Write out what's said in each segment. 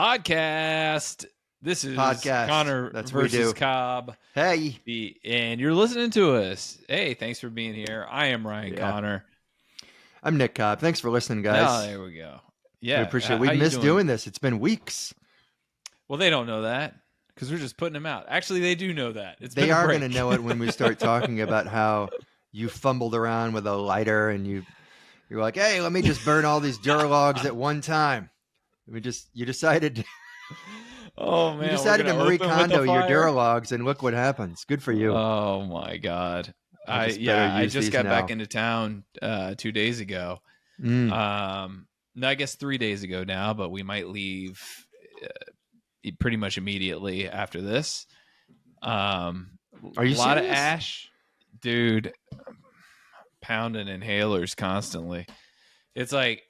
podcast. This is Podcast. Connor That's what we versus do. Cobb. Hey. And you're listening to us. Hey, thanks for being here. I am Ryan Yeah. Connor. I'm Nick Cobb. Thanks for listening, Oh, guys. there we go. Yeah. We appreciate it. How We've you missed doing this. It's been weeks. Well, they don't know that because we're just putting them out. Actually, they do know that. They are going to know it when we start talking about how you fumbled around with a lighter and you're like, hey, let me just burn all these Duralogs at one time. You decided Oh man, you decided to Marie Kondo your fire? Duralogs, and look what happens. Good for you. Oh my God. I just got back into town 2 days ago. No, I guess 3 days ago now, but we might leave pretty much immediately after this. Are you a lot serious? of ash, dude? Pounding inhalers constantly. It's like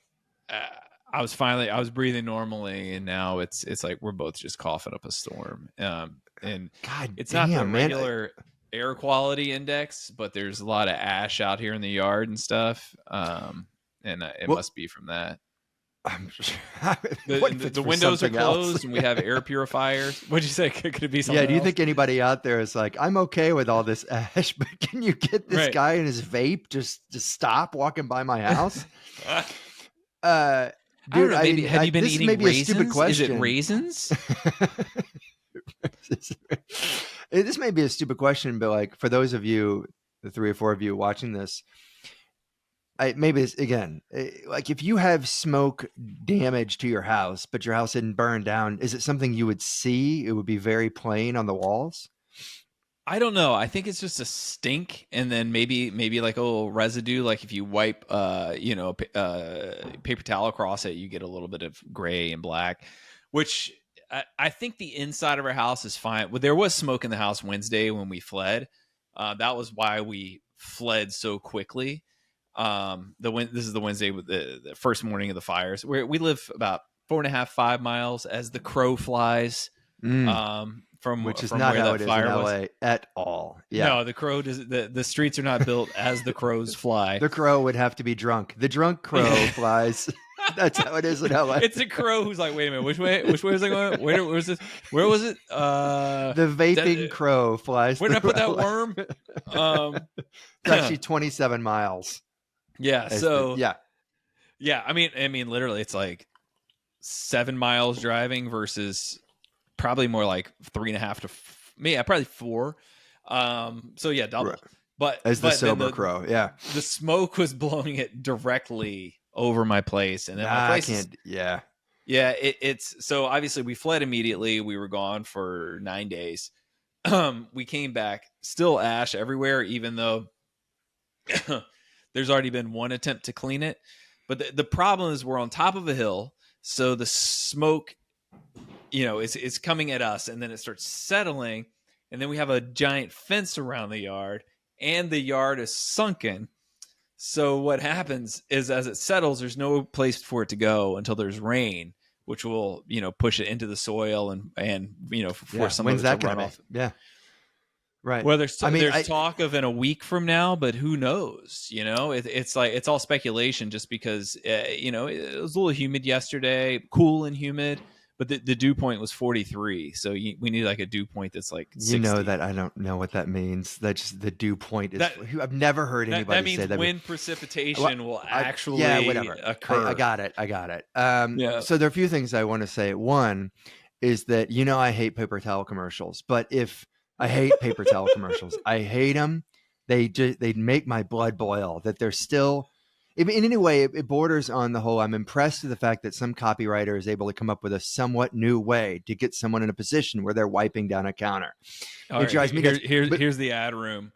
I was breathing normally, and now it's like we're both just coughing up a storm. And God, it's not the man. regular air quality index, but there's a lot of ash out here in the yard and stuff. It must be from that. I'm sure. The windows are closed and we have air purifiers. What'd you say? Could it be something? Yeah, do you else? think anybody out there is like, I'm okay with all this ash, but can you get this Right. guy and his vape just stop walking by my house? I Dude, don't know, maybe, have you been this eating may be raisins? a stupid question. Is it raisins? This may be a stupid question, but like for those of you, the 3 or 4 of you watching this, maybe it's, again, like if you have smoke damage to your house, but your house didn't burn down, is it something you would see? It would be very plain on the walls? I don't know. I think it's just a stink, and then maybe like a little residue. Like if you wipe, paper towel across it, you get a little bit of gray and black. Which I think the inside of our house is fine. Well, there was smoke in the house Wednesday when we fled. That was why we fled so quickly. This is the Wednesday with the first morning of the fires. We live about 4.5 miles as the crow flies. Which is not where how that it is fire in LA was. at all. Yeah. No, the crow does. The streets are not built as the crows fly. The crow would have to be drunk. The drunk crow flies. That's how it is in LA. It's a crow who's like, wait a minute, which way is it going? Where was it? The vaping crow flies. Where did I put that worm? It's actually 27 miles. Yeah. Yeah. I mean, literally, it's like 7 miles driving versus probably more like 3.5 to probably 4. So yeah, double. Right. But the sober crow, yeah. The smoke was blowing it directly over my place, and then my place Yeah. It's so obviously we fled immediately. We were gone for 9 days. We came back, still ash everywhere, even though there's already been one attempt to clean it. But the problem is we're on top of a hill, so the smoke, is coming at us, and then it starts settling, and then we have a giant fence around the yard, and the yard is sunken. So what happens is as it settles, there's no place for it to go until there's rain, which will, push it into the soil and force some of it to run off. Yeah. Right. Well, there's talk of in a week from now, but who knows? It's like it's all speculation just because, it was a little humid yesterday, cool and humid. But the dew point was 43, so we need like a dew point that's like 60. You know that I don't know what that means. That's the dew point is. I've never heard anybody say that. That means when precipitation will actually occur. I got it. So there are a few things I want to say. One is that I hate paper towel commercials, but if I hate paper towel commercials, I hate them. They make my blood boil. That they're still. In any way, it borders on the whole. I'm impressed with the fact that some copywriter is able to come up with a somewhat new way to get someone in a position where they're wiping down a counter. Here's the ad room.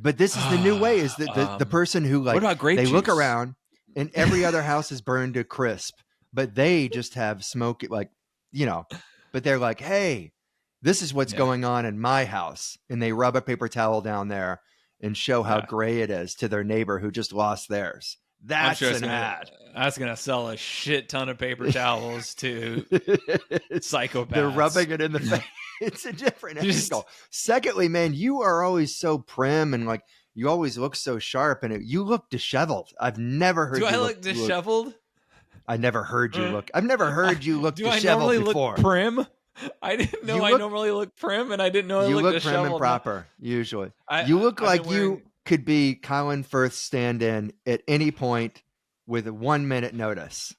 But this is the new way: is that the person who what about grape juice? Look around and every other house is burned to crisp, but they just have smoke, But they're like, "Hey, this is what's going on in my house," and they rub a paper towel down there and show how gray it is to their neighbor who just lost theirs. That's an ad. That's going to sell a shit ton of paper towels to psychopaths. They're rubbing it in the face. It's a different angle. Secondly, man, you are always so prim and like you always look so sharp and you look disheveled. I've never heard Do you I look disheveled? I never heard you look. I've never heard you look Do I disheveled normally before. look prim? I didn't know I normally look prim, and I didn't know I you looked look prim and disheveled. proper. Usually, you look I've been like wearing... you could be Colin Firth's stand-in at any point with a 1 minute notice.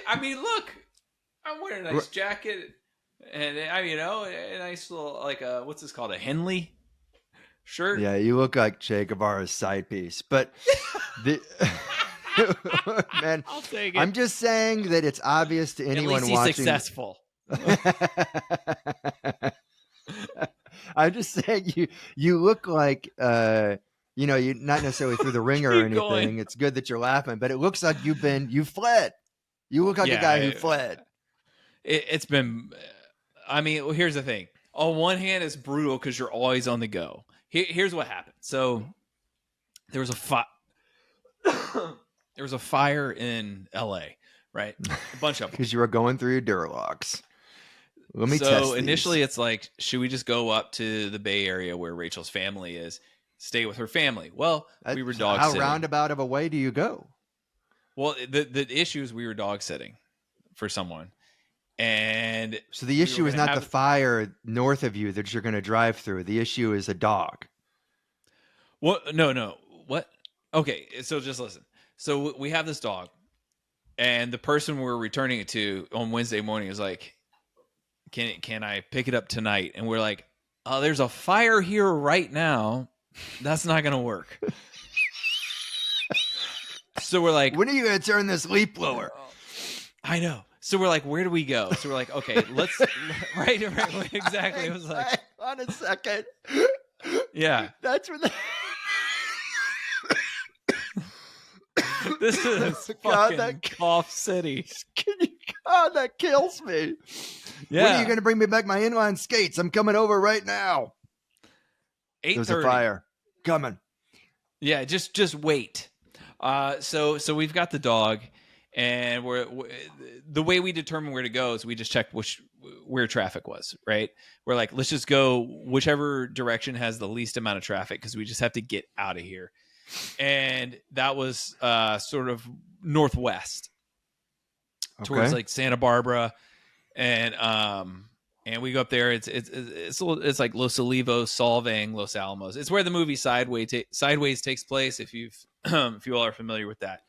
I mean, look, I'm wearing a nice jacket, and a nice little, like, what's this called, a Henley shirt. Yeah, you look like Che Guevara's side piece, but man, I'll take it. I'm just saying that it's obvious to anyone At least he's watching. Successful. I'm just saying you look like you're not necessarily through the ringer or anything. Going. It's good that you're laughing, but it looks like you fled. You look like a guy who fled. It's been, I mean, well, here's the thing. On one hand, it's brutal because you're always on the go. Here's what happened. So there was a fire in LA, right? A bunch of them. Because you were going through your Duralox. Let me test So these. initially it's like, should we just go up to the Bay Area where Rachel's family is, stay with her family? Well, we were dog sitting. How roundabout of a way do you go? Well, the issue is we were dog sitting for someone. And so the issue is not the fire north of you that you're going to drive through. The issue is a dog. What? No. What? Okay, so just listen. So we have this dog, and the person we're returning it to on Wednesday morning is like, can I pick it up tonight? And we're like, oh, there's a fire here right now. That's not going to work. So we're like, when are you going to turn this leaf blower? I know. So we're like, where do we go? So we're like, okay, let's right, exactly. It was like, on a second. Yeah. That's where this is fucking Cough City. God, that kills me. Yeah. When are you going to bring me back my inline skates? I'm coming over right now. 8:30. There's a fire coming. Yeah, just wait. So we've got the dog, and we're the way we determine where to go is we just check where traffic was, right? We're like, let's just go whichever direction has the least amount of traffic because we just have to get out of here. And that was sort of northwest towards like Santa Barbara, and we go up there. It's like Los Olivos, Solvang, Los Alamos. It's where the movie Sideways takes place. If you all are familiar with that.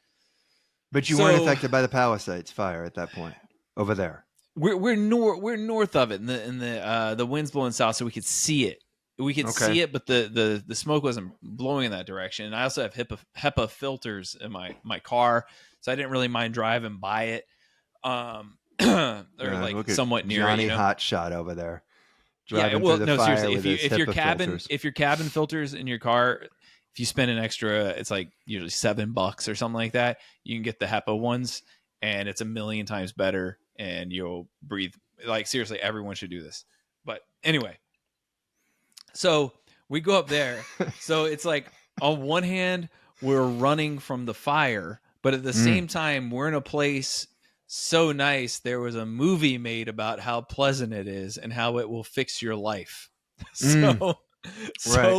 But you weren't affected by the Palisades fire at that point over there. We're north of it, and the wind's blowing south, so we could see it. We could see it, but the smoke wasn't blowing in that direction. And I also have HEPA filters in my car, so I didn't really mind driving by it. Or like somewhat near Johnny it, Hot Shot over there. Seriously, if your cabin filters in your car, if you spend an extra, it's like usually $7 or something like that, you can get the HEPA ones, and it's 1,000,000 times better, and you'll breathe. Like, seriously, everyone should do this. But anyway, so we go up there. So it's like, on one hand, we're running from the fire, but at the same time, we're in a place so nice. There was a movie made about how pleasant it is and how it will fix your life. So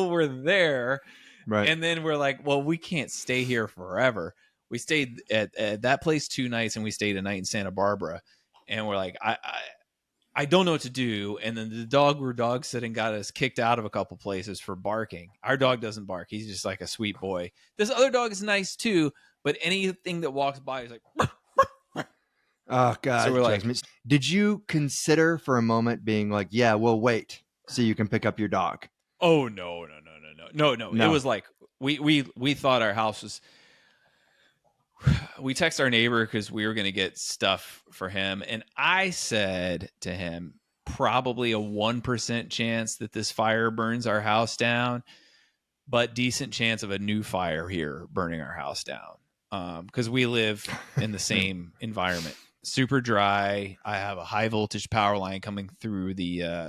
we're there. Right. And then we're like, well, we can't stay here forever. We stayed at that place 2 nights, and we stayed a night in Santa Barbara. And we're like, I don't know what to do. And then the dog we're dog sitting got us kicked out of a couple places for barking. Our dog doesn't bark. He's just like a sweet boy. This other dog is nice too, but anything that walks by is like, oh God. So we're like, did you consider for a moment being like, yeah, we'll wait so you can pick up your dog? Oh, no. It was like, we thought our house was, we text our neighbor because we were going to get stuff for him. And I said to him, probably a 1% chance that this fire burns our house down, but decent chance of a new fire here burning our house down. Because we live in the same environment. Super dry. I have a high voltage power line coming through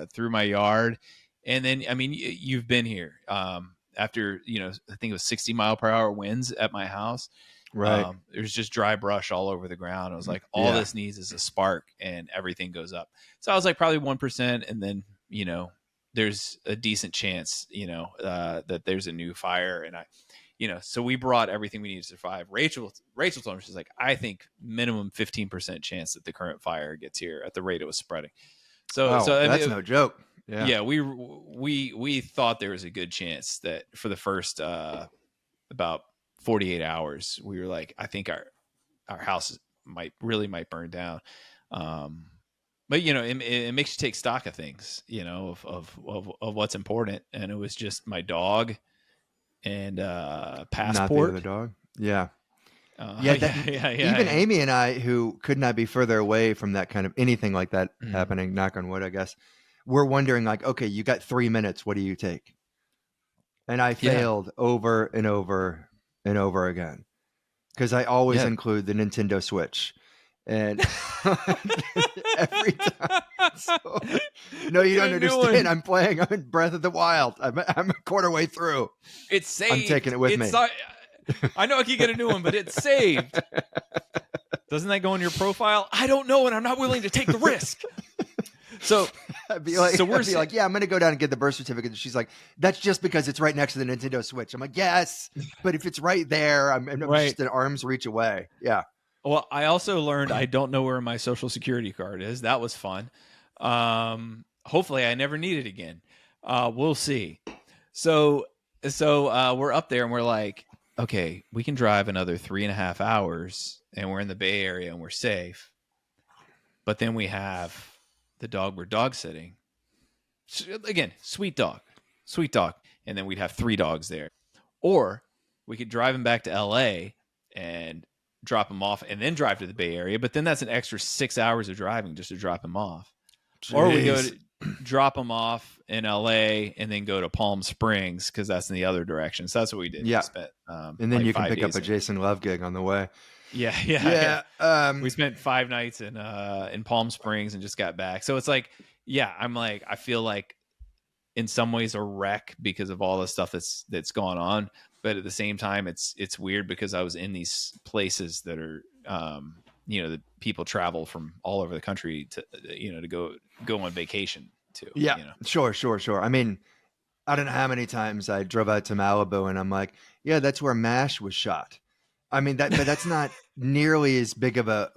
through my yard. And then, I mean, you've been here after, I think it was 60-mile-per-hour winds at my house. Right. There's just dry brush all over the ground. I was like, all this needs is a spark and everything goes up. So I was like, probably 1%. And then, there's a decent chance, that there's a new fire. So we brought everything we needed to survive. Rachel told me, she's like, I think minimum 15% chance that the current fire gets here at the rate it was spreading. So I that's mean, no joke. Yeah, we thought there was a good chance that for the first about 48 hours, we were like, I think our house might burn down. But it makes you take stock of things, of what's important. And it was just my dog and passport. Not the other dog. Yeah. Yeah. Even Amy and I, who could not be further away from that kind of anything like that happening, knock on wood, I guess, we're wondering like, okay, you got 3 minutes. What do you take? And I failed over and over and over again because I always include the Nintendo Switch. And every time. So, no, you don't understand. I'm playing. I'm in Breath of the Wild. I'm a quarter way through. It's saved. I'm taking it with me. I know I can get a new one, but it's saved. Doesn't that go in your profile? I don't know, and I'm not willing to take the risk. So I'd be like, yeah, I'm going to go down and get the birth certificate. And she's like, that's just because it's right next to the Nintendo Switch. I'm like, yes, but if it's right there, I'm just an arm's reach away. Yeah. Well, I also learned I don't know where my social security card is. That was fun. Hopefully I never need it again. We'll see. So we're up there and we're like, okay, we can drive another 3.5 hours and we're in the Bay Area and we're safe. But then we have the dog we're dog sitting. Again, sweet dog. And then we'd have 3 dogs there. Or we could drive him back to LA and drop him off and then drive to the Bay Area. But then that's an extra 6 hours of driving just to drop him off. Jeez. Or we go to drop him off in LA and then go to Palm Springs because that's in the other direction. So that's what we did. Yeah. We spent, and then you can pick up a Jason Love gig on the way. Yeah. We spent 5 nights in Palm Springs and just got back. So it's like, I feel like in some ways a wreck because of all the stuff that's gone on. But at the same time, it's weird because I was in these places that are, that people travel from all over the country to go on vacation to. Yeah, sure. I mean, I don't know how many times I drove out to Malibu and I'm like, yeah, that's where MASH was shot. I mean, but that's not nearly as big of a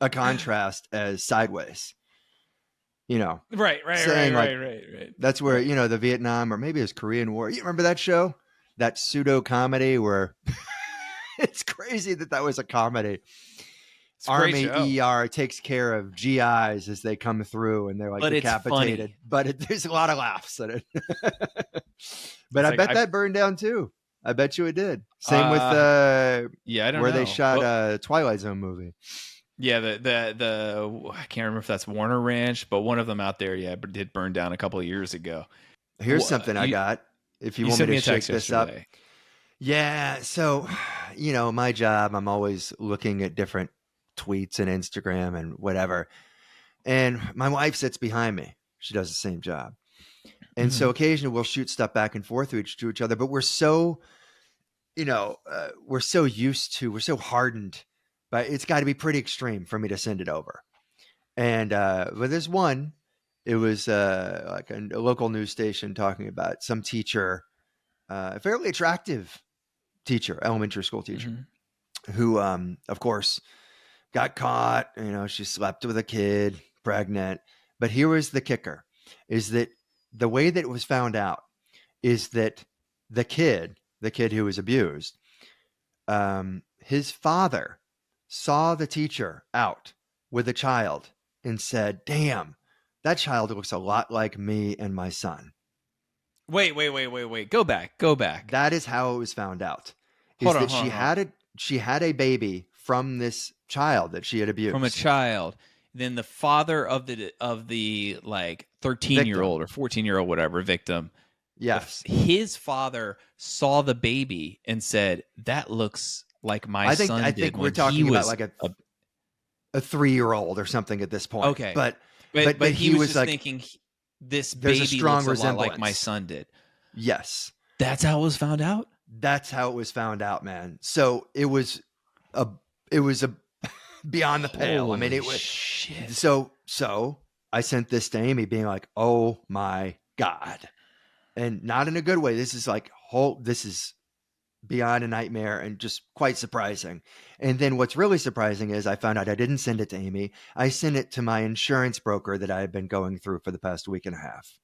a contrast as Sideways. Right. That's where the Vietnam or maybe it was Korean War. You remember that show? That pseudo comedy where it's crazy that was a comedy. Army ER takes care of GIs as they come through and they're like decapitated. But there's a lot of laughs at it. But I bet that burned down too. I bet you it did. Same with I don't know. where they shot a Twilight Zone movie. Yeah, the I can't remember if that's Warner Ranch, but one of them out there, did burn down a couple of years ago. Here's something I got. If you want me to shake this up. Yeah. So, my job, I'm always looking at different tweets and Instagram and whatever. And my wife sits behind me. She does the same job. And so occasionally we'll shoot stuff back and forth to each other, but we're so, we're so hardened, but it's got to be pretty extreme for me to send it over. And, but there's one. It was like a local news station talking about some teacher, a fairly attractive teacher, elementary school teacher, who, of course, got caught. She slept with a kid, pregnant. But here was the kicker, is that the way that it was found out is that the kid who was abused, his father saw the teacher out with a child and said, damn, that child looks a lot like me and my son. Wait. Go back. That is how it was found out. She had a baby from this child that she had abused. From a child. Then the father of the 13-year-old or 14-year-old, whatever, victim. Yes. His father saw the baby and said, that looks like my son did. I think we're talking about like a 3-year-old or something at this point. Okay. But he was just thinking this baby looks a lot like my son did. Yes. That's how it was found out? That's how it was found out, man. So it was a beyond the pale. Holy I mean, it was shit. So I sent this to Amy being like, oh my God. And not in a good way. This is like beyond a nightmare and just quite surprising. And then what's really surprising is I found out I didn't send it to Amy. I sent it to my insurance broker that I had been going through for the past week and a half.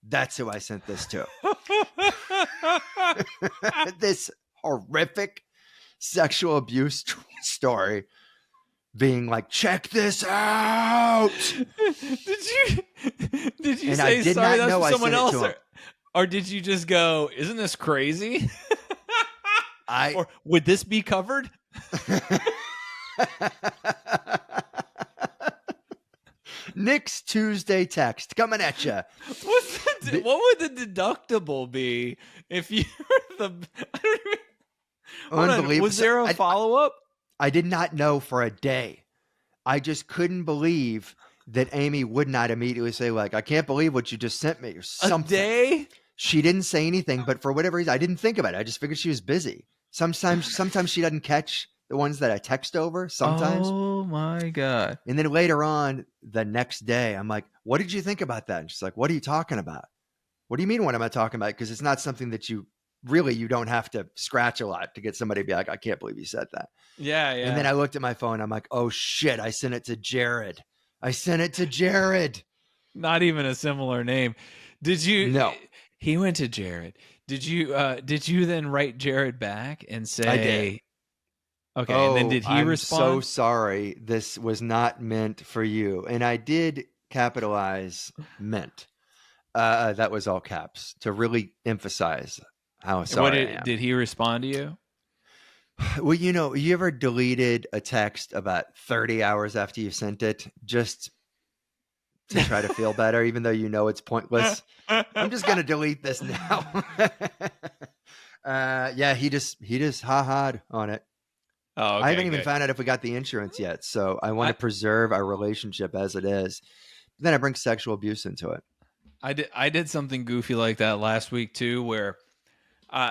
That's who I sent this to. This horrific sexual abuse story being like, check this out. Did you say sorry that's for someone else? Or did you just go, isn't this crazy? Or would this be covered? Nick's Tuesday text coming at you. What would the deductible be if you were the? I don't even. Unbelievable. Was there a follow up? I did not know for a day. I just couldn't believe that Amy would not immediately say, like, I can't believe what you just sent me or something. A day? She didn't say anything, but for whatever reason, I didn't think about it. I just figured she was busy. Sometimes she doesn't catch the ones that I text over. Sometimes. Oh my God. And then later on the next day, I'm like, what did you think about that? And she's like, what are you talking about? What do you mean? What am I talking about? Because it's not something that you don't have to scratch a lot to get somebody to be like, I can't believe you said that. Yeah. And then I looked at my phone. I'm like, oh shit, I sent it to Jared. Not even a similar name. Did you? No. He went to Jared. Did you then write Jared back and say, I did. Okay, and then did he respond? I'm so sorry. This was not meant for you. And I did capitalize meant. That was all caps to really emphasize how sorry I am. Did he respond to you? Well, you ever deleted a text about 30 hours after you sent it just to try to feel better, even though you know it's pointless? I'm just going to delete this now. Yeah, he just ha-ha'd on it. Oh, okay, I haven't even found out if we got the insurance yet. So I want to preserve our relationship as it is. But then I bring sexual abuse into it. I did something goofy like that last week too, where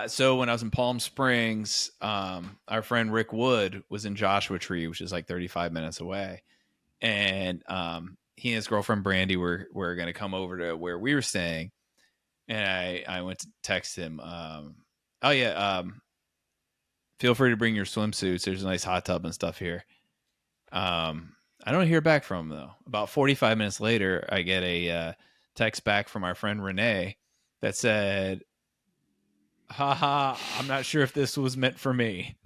so when I was in Palm Springs, our friend Rick Wood was in Joshua Tree, which is like 35 minutes away. And he and his girlfriend Brandy were going to come over to where we were staying. And I went to text him, feel free to bring your swimsuits. There's a nice hot tub and stuff here. I don't hear back from him, though. About 45 minutes later, I get a text back from our friend Renee that said, haha, I'm not sure if this was meant for me.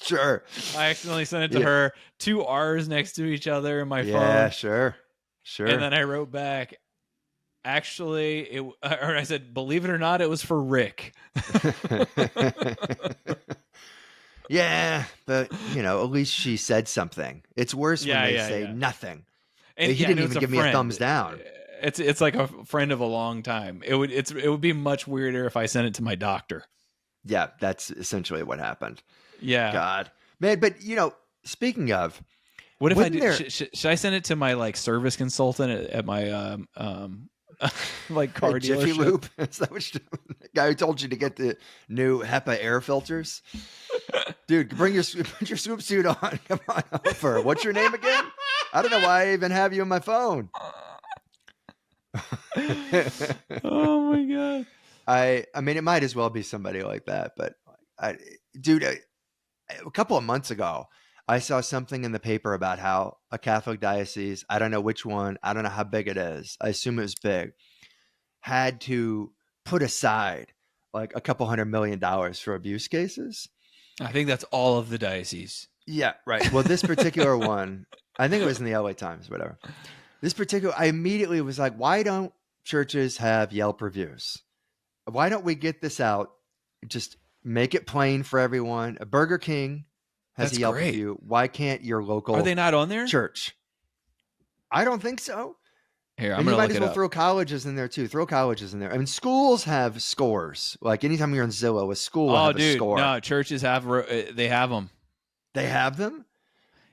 Sure. I accidentally sent it to her. 2 R's next to each other in my phone. Yeah, sure. And then I wrote back, actually, or I said, believe it or not, it was for Rick. Yeah, but at least she said something. It's worse when they say nothing. And he didn't even give me a thumbs down. It's like a friend of a long time. It would be much weirder if I sent it to my doctor. Yeah, that's essentially what happened. Yeah, God, man. But speaking of, what if I did? Should I send it to my like service consultant at my like car dealership? Jiffy Lube? Is that what the guy who told you to get the new HEPA air filters? Dude, put your swimsuit on. Come on over. What's your name again? I don't know why I even have you on my phone. Oh my God. I mean, it might as well be somebody like that, but a couple of months ago, I saw something in the paper about how a Catholic diocese, I don't know which one, I don't know how big it is, I assume it was big, had to put aside like a couple $100 million for abuse cases. I think that's all of the diocese. Yeah, right. Well, this particular one, I think it was in the LA Times, whatever. This particular, I immediately was like, why don't churches have Yelp reviews? Why don't we get this out? Just make it plain for everyone. A Burger King has a Yelp review. Why can't your local Are they not on there? Church? I don't think so. Here, I'm going to look it up. You might as well throw colleges in there too. Throw colleges in there. I mean, schools have scores. Like anytime you're on Zillow, a school will have a score. No, churches have they have them. They have them?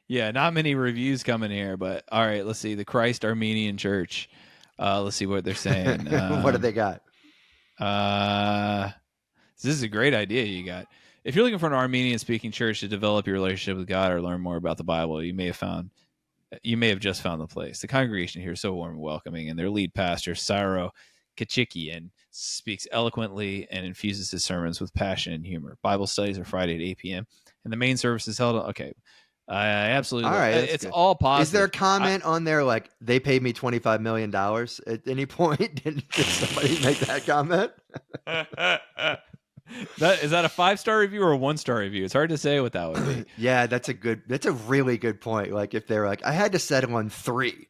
Yeah, not many reviews coming here, but all right, let's see. The Christ Armenian Church. Let's see what they're saying. What do they got? This is a great idea you got. If you're looking for an Armenian-speaking church to develop your relationship with God or learn more about the Bible, you may have just found the place. The congregation here is so warm and welcoming, and their lead pastor, Sairo Kachikian speaks eloquently and infuses his sermons with passion and humor. Bible studies are Friday at 8 p.m. and the main service is held. Okay, I absolutely. All right, it's good. all positive. Is there a comment on there like they paid me $25 million at any point? Did somebody make that comment? Is that a 5-star review or a 1-star review? It's hard to say what that would be. Yeah, that's a really good point. Like if they're like, I had to settle on 3.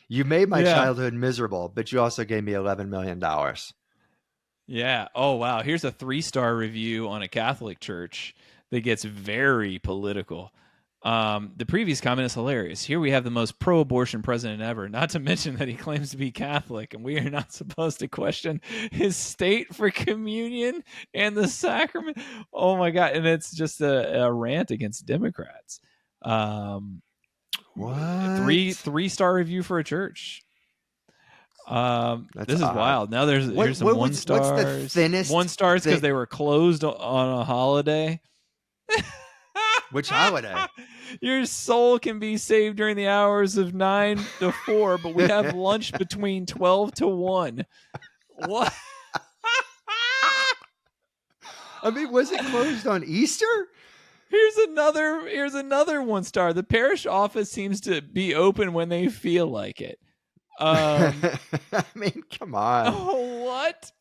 You made my childhood miserable, but you also gave me $11 million. Yeah. Oh, wow. Here's a 3-star review on a Catholic church that gets very political. The previous comment is hilarious. Here we have the most pro-abortion president ever, not to mention that he claims to be Catholic, and we are not supposed to question his state for communion and the sacrament. Oh, my God. And it's just a rant against Democrats. What? 3-star review for a church. This is odd. wild. Now here's some 1 stars. What's the thinnest 1 stars because they were closed on a holiday. Which holiday? Your soul can be saved during the hours of 9 to 4, but we have lunch between 12 to 1. What? I mean, was it closed on Easter? Here's another 1 star. The parish office seems to be open when they feel like it. I mean, come on. Oh, what?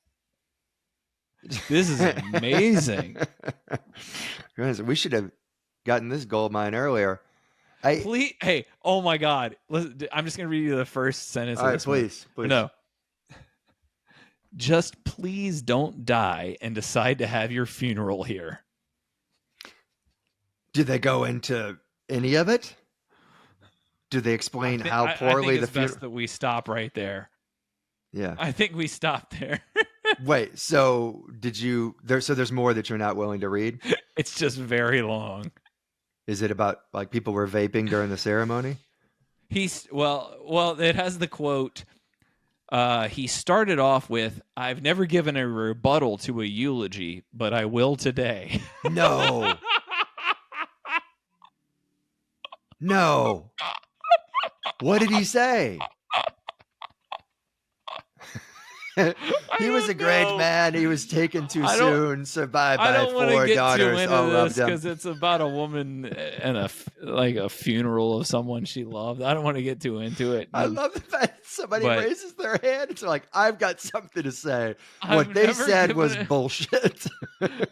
This is amazing. Goodness, we should have gotten this gold mine earlier. Hey, oh my God. I'm just going to read you the first sentence. All right, please. No. Just please don't die and decide to have your funeral here. Did they go into any of it? Do they explain how poorly the funeral? Best that we stop right there. Yeah, I think we stopped there. Wait, so there's more that you're not willing to read? It's just very long. Is it about like people were vaping during the ceremony? Well, it has the quote. He started off with, "I've never given a rebuttal to a eulogy, but I will today." No. No. What did he say? He was a great man. He was taken too soon, survived by 4 daughters. All loved him. Because it's about a woman and a funeral of someone she loved. I don't want to get too into it. I love the fact that somebody raises their hand. It's like, I've got something to say. What they said was bullshit.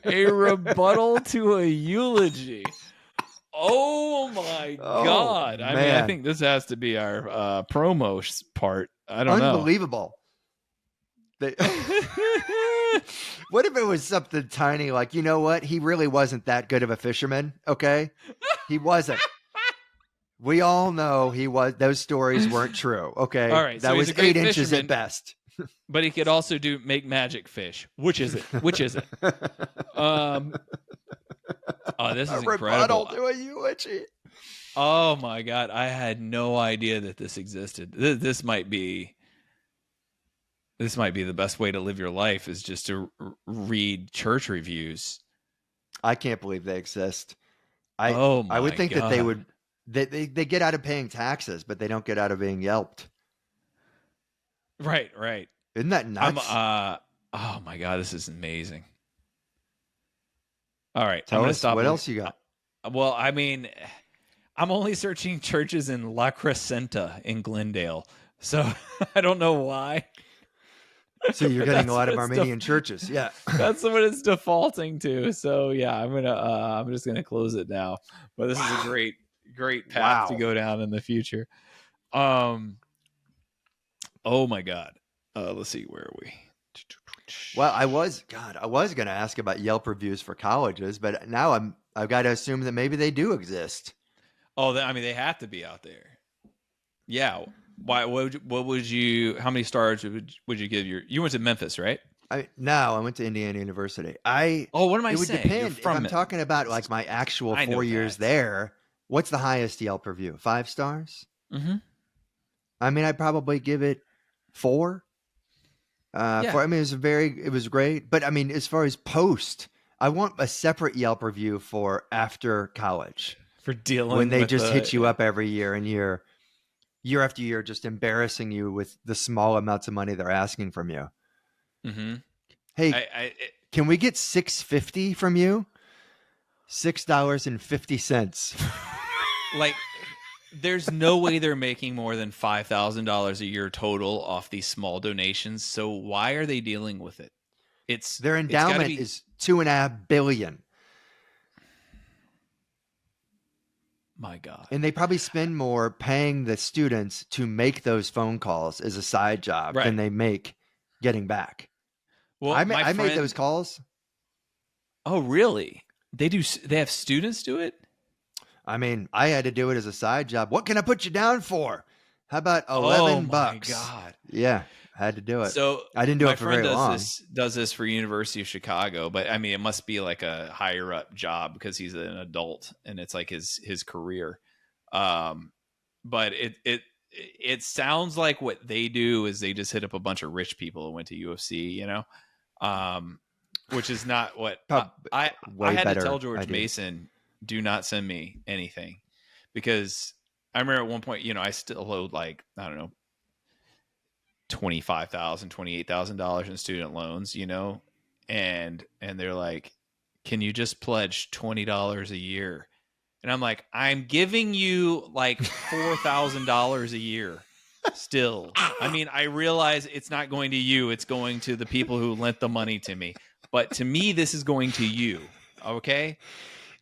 A rebuttal to a eulogy. Oh my God. Man. I mean, I think this has to be our promo part. I don't know. Unbelievable. What if it was something tiny like, you know what? He really wasn't that good of a fisherman. Okay. He wasn't. We all know he was. Those stories weren't true. Okay. All right. That so was 8 inches at best. But he could also make magic fish. Which is it? Oh, this is incredible. To a eulogy. Oh my God. I had no idea that this existed. This might be the best way to live your life, is just to read church reviews. I can't believe they exist. I would think God. that they would. They get out of paying taxes, but they don't get out of being Yelped. Right. Isn't that nuts? Oh my God, this is amazing. All right, Tell us what else you got. Well, I mean, I'm only searching churches in La Crescenta in Glendale, so I don't know why. So you're getting a lot of Armenian churches. Yeah. That's what it's defaulting to. So yeah, I'm just gonna close it now. But this is a great path to go down in the future. Oh my God. Let's see, where are we? Well, I was going to ask about Yelp reviews for colleges, but now I've got to assume that maybe they do exist. Oh, I mean, they have to be out there. Yeah. Why? What would you? How many stars would you give you went to Memphis, right? I went to Indiana University. What am I saying? It would depend. If I'm talking about like my actual 4 years there, what's the highest Yelp review? 5 stars? Mm-hmm. I mean, I'd probably give it 4. I mean, it was great. But I mean, as far as post, I want a separate Yelp review for after college. For dealing when they just hit you up every year after year, just embarrassing you with the small amounts of money they're asking from you. Mm-hmm. Hey, can we get $6.50 from you? $6.50. Like, there's no way they're making more than $5,000 a year total off these small donations. So why are they dealing with it? Their endowment is $2.5 billion. My God. And they probably spend more paying the students to make those phone calls as a side job than they make getting back. Well, I made those calls. Oh, really? They have students do it? I mean, I had to do it as a side job. What can I put you down for? How about $11? Oh my God. Yeah, I had to do it. So I didn't do it for very long. Does this for University of Chicago, but I mean, it must be like a higher up job because he's an adult and it's like his career. But it sounds like what they do is they just hit up a bunch of rich people who went to UFC, you know, which is not what I had to tell George Mason, do not send me anything, because I remember at one point, you know, I still owed like, I don't know, $25,000, $28,000 in student loans, you know, and they're like, can you just pledge $20 a year? And I'm like, I'm giving you like $4,000 a year still. I mean, I realize it's not going to you. It's going to the people who lent the money to me. But to me, this is going to you. Okay.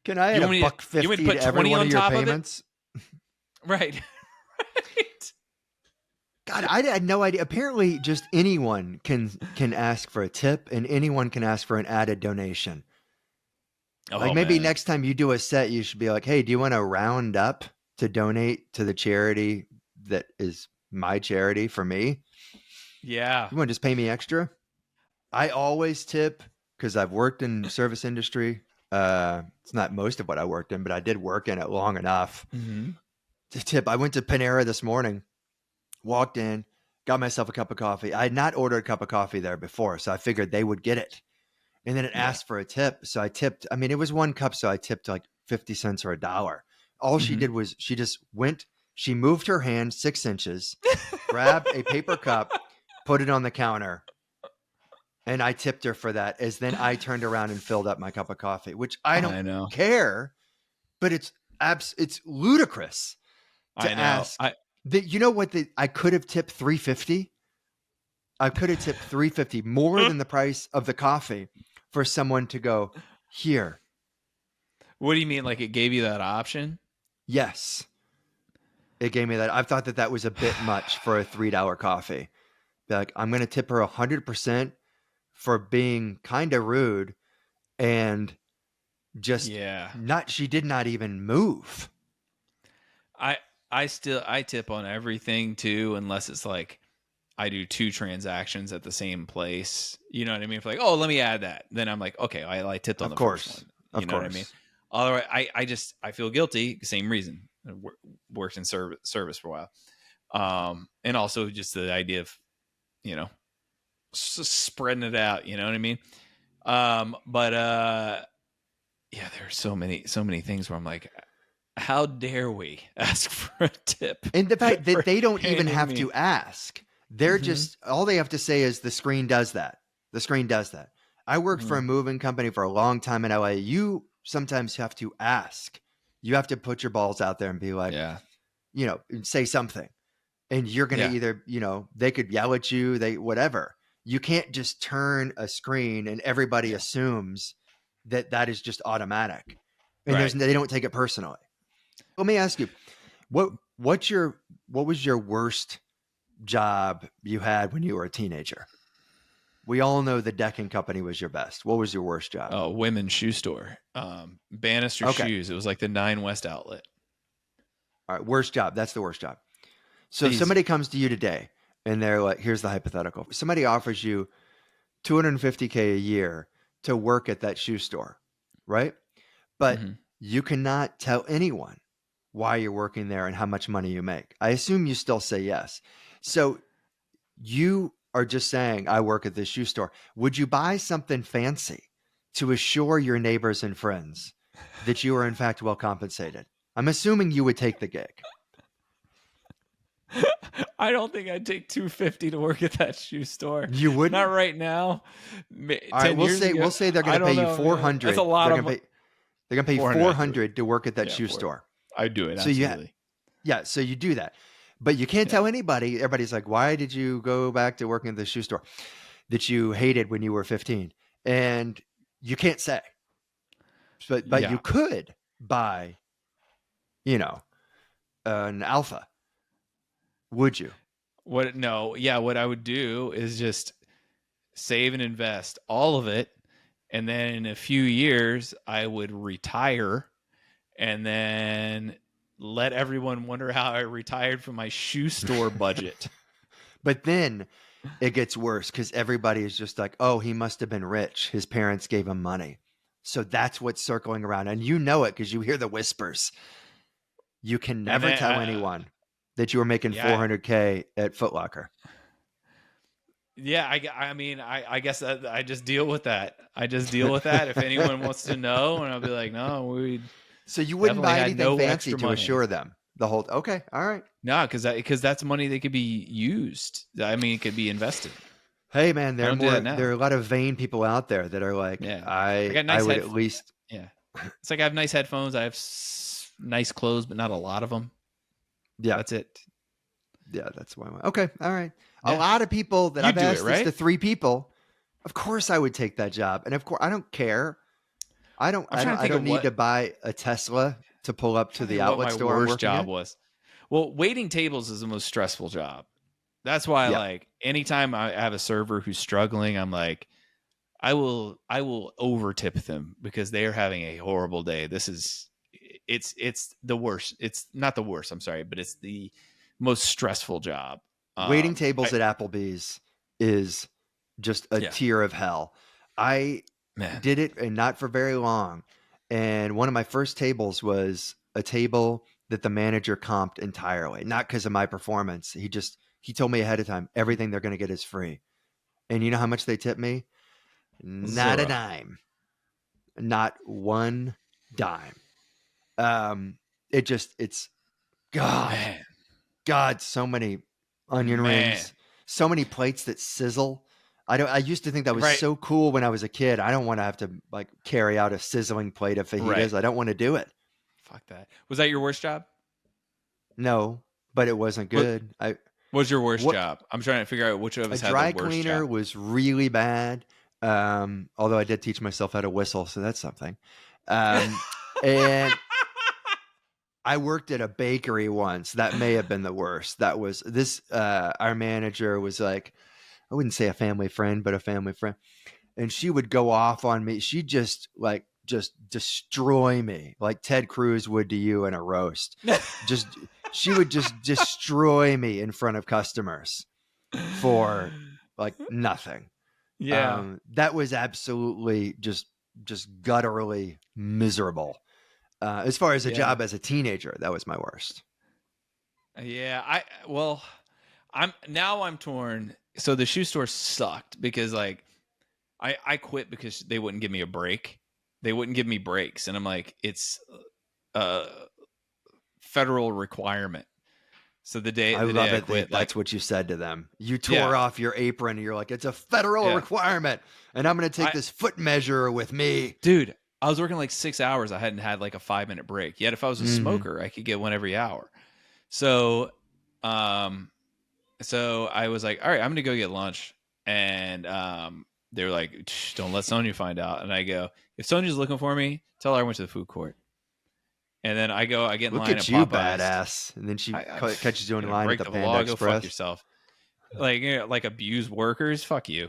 Can I add $1.50 to every one of your payments? Right. Right. God, I had no idea. Apparently, just anyone can ask for a tip, and anyone can ask for an added donation. Like maybe next time you do a set, you should be like, hey, do you want to round up to donate to the charity that is my charity for me? Yeah. You want to just pay me extra? I always tip because I've worked in service industry. It's not most of what I worked in, but I did work in it long enough to tip. I went to Panera this morning, walked in, got myself a cup of coffee. I had not ordered a cup of coffee there before, so I figured they would get it. And then it asked for a tip. So I tipped. I mean, it was one cup, so I tipped like 50 cents or $1. All she did was she just went, she moved her hand 6 inches, grabbed a paper cup, put it on the counter, and I tipped her for that. As then I turned around and filled up my cup of coffee, which I don't care, but it's ludicrous to ask. You know what? I could have tipped $3.50. I could have tipped $3.50, more than the price of the coffee, for someone to go, here. What do you mean? Like it gave you that option? Yes. It gave me that. I thought that was a bit much for a $3 coffee. Be like, I'm going to tip her 100% for being kind of rude and just she did not even move. I tip on everything too, unless it's like I do 2 transactions at the same place. You know what I mean? If like, oh, let me add that. Then I'm like, okay, I tipped on the first one. You know what I mean? Otherwise, I feel guilty. Same reason. I worked in service for a while. And also just the idea of, you know, spreading it out. You know what I mean? But yeah, there are so many things where I'm like, how dare we ask for a tip? And the fact that they don't even have to ask. They're just, all they have to say is the screen does that. The screen does that. I worked for a moving company for a long time in LA. You sometimes have to ask. You have to put your balls out there and be like, you know, say something. And you're going to either, you know, they could yell at you, whatever. You can't just turn a screen and everybody assumes that is just automatic. And they don't take it personally. Let me ask you, what was your worst job you had when you were a teenager? We all know the decking company was your best. What was your worst job? Oh, women's shoe store. Bannister Shoes. It was like the 9 West outlet. All right, worst job. That's the worst job. So if somebody comes to you today and they're like, here's the hypothetical. Somebody offers you $250K a year to work at that shoe store, right? But you cannot tell anyone why you're working there and how much money you make. I assume you still say yes. So you are just saying, I work at this shoe store. Would you buy something fancy to assure your neighbors and friends that you are in fact well compensated? I'm assuming you would take the gig. I don't think I'd take $250 to work at that shoe store. You wouldn't? Not right now. All right, we'll say they're going to pay you $400. That's a lot of. They're going to pay $400 to work at that shoe store. I'd do it. So absolutely. So you do that, but you can't tell anybody. Everybody's like, "Why did you go back to working at the shoe store that you hated when you were 15?" And you can't say, but you could buy, an Alpha. Would you? What? No. Yeah. What I would do is just save and invest all of it, and then in a few years I would retire, and then let everyone wonder how I retired from my shoe store budget. But then it gets worse because everybody is just like, oh, he must have been rich. His parents gave him money. So that's what's circling around. And you know it because you hear the whispers. You can never tell anyone that you were making $400K at Foot Locker. Yeah, I mean, I guess I just deal with that. I just deal with that. If anyone wants to know, and I'll be like, no, So you wouldn't buy anything fancy to assure them the whole. Okay, all right. No, because that's money that could be used. I mean, it could be invested. Hey, man, there are a lot of vain people out there that are like, I would at least. Yeah, it's like I have nice headphones. I have nice clothes, but not a lot of them. Yeah, that's it. Yeah, that's why. Okay, all right. Yeah. A lot of people that I've asked this to 3 people. Of course, I would take that job, and of course, I don't care. I don't need to buy a Tesla to pull up to the outlet store. My worst job was. Well, waiting tables is the most stressful job. That's why, like, anytime I have a server who's struggling, I'm like, I will overtip them because they are having a horrible day. It's the worst. It's not the worst. I'm sorry, but it's the most stressful job. Waiting tables at Applebee's is just a tier of hell. I did it, and not for very long. And one of my first tables was a table that the manager comped entirely, not because of my performance. He told me ahead of time, everything they're going to get is free. And you know how much they tipped me? Not a dime. Not one dime. It's God, so many onion rings, so many plates that sizzle. I used to think that was so cool when I was a kid. I don't want to have to like carry out a sizzling plate of fajitas. I don't want to do it. Fuck that. Was that your worst job? No, but it wasn't good. What was your worst job? I'm trying to figure out which of us had the worst job. A dry cleaner was really bad. Although I did teach myself how to whistle, so that's something. And I worked at a bakery once. That may have been the worst. That was this. Our manager was like, I wouldn't say a family friend, but a family friend. And she would go off on me. She'd just destroy me like Ted Cruz would to you in a roast. She would just destroy me in front of customers for like nothing. Yeah. That was absolutely just gutturally miserable. As far as a job as a teenager, that was my worst. Yeah. I'm torn. So the shoe store sucked because like I quit because they wouldn't give me a break. They wouldn't give me breaks. And I'm like, it's a federal requirement. So the day I quit, that's what you said to them. You tore off your apron and you're like, it's a federal requirement. And I'm going to take this foot measure with me. Dude, I was working like 6 hours. I hadn't had like a 5-minute break. Yet if I was a smoker, I could get one every hour. So I was like, all right, I'm going to go get lunch. And they were like, don't let Sonia find out. And I go, if Sonia's looking for me, tell her I went to the food court. And then I get in line at Popeyes. Look at you, badass. And then she catches you in line at the Panda Express. Go fuck yourself. Like abuse workers. Fuck you.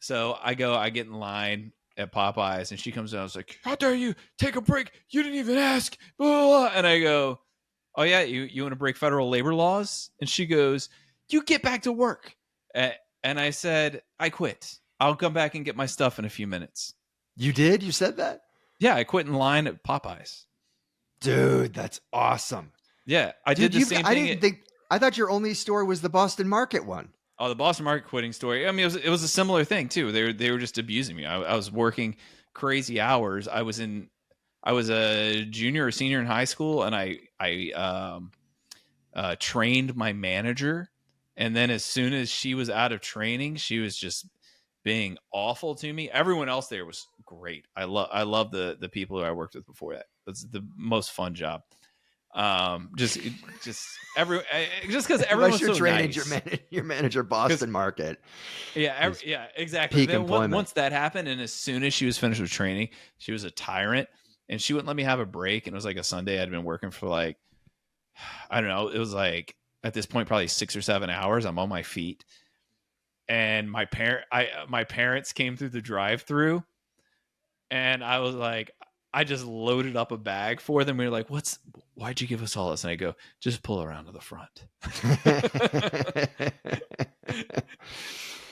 So I get in line at Popeyes, and she comes down. I was like, how dare you take a break? You didn't even ask. Blah, blah, blah. And I go, oh yeah, you want to break federal labor laws? And she goes, you get back to work. And I said, I quit. I'll come back and get my stuff in a few minutes. You did? You said that? Yeah, I quit in line at Popeyes. Dude, that's awesome. Yeah, I did the same thing. I thought your only store was the Boston Market one. Oh, the Boston Market quitting story. I mean, it was a similar thing too. They were just abusing me. I was working crazy hours. I was a junior or senior in high school, and I trained my manager, And then as soon as she was out of training, she was just being awful to me. Everyone else there was great. I love the people who I worked with before that. That's the most fun job. Just because everyone was so nice. Your manager Boston Market. Yeah, exactly. Peak Then employment. once that happened, and as soon as she was finished with training, she was a tyrant, and she wouldn't let me have a break. And it was like a Sunday. I'd been working for like, I don't know. It was like at this point probably 6 or 7 hours. I'm on my feet, and my parents came through the drive-through, and I was like, I just loaded up a bag for them. We were like, why'd you give us all this? And I go, just pull around to the front.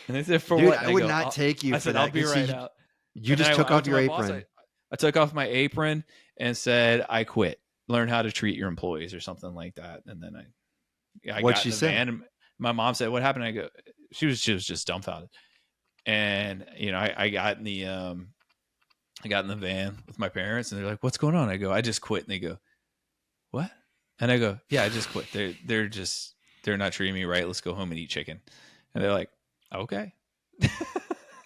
And they said, for Dude, what? I would not take you. I said, I'll be right out. You just took off your apron. I took off my apron and said, I quit. Learn how to treat your employees or something like that. And then I What'd got she in the say? van. And my mom said, what happened? I go, she was just dumbfounded. And, I got in the van with my parents, and they're like, what's going on? I go, I just quit. And they go, what? And I go, yeah, I just quit. They're not treating me right. Let's go home and eat chicken. And they're like, okay.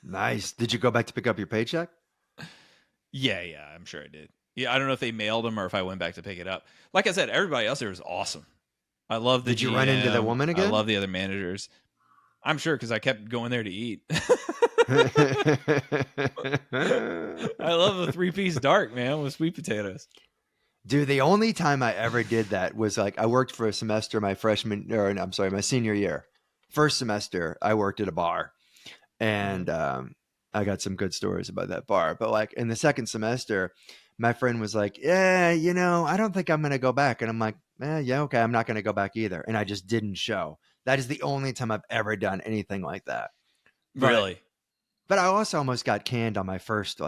Nice. Did you go back to pick up your paycheck? Yeah, I'm sure I did. Yeah, I don't know if they mailed them or if I went back to pick it up. Like I said, everybody else there was awesome. I love the Did you GM. run into the woman again? I love the other managers. I'm sure because I kept going there to eat. I love the 3-piece dark, man, with sweet potatoes. Dude, the only time I ever did that was like I worked for a semester my senior year. First semester, I worked at a bar, and I got some good stories about that bar. But like in the second semester, my friend was like, yeah, I don't think I'm going to go back. And I'm like, yeah, okay, I'm not going to go back either. And I just didn't show. That is the only time I've ever done anything like that. Really? But I also almost got canned on the first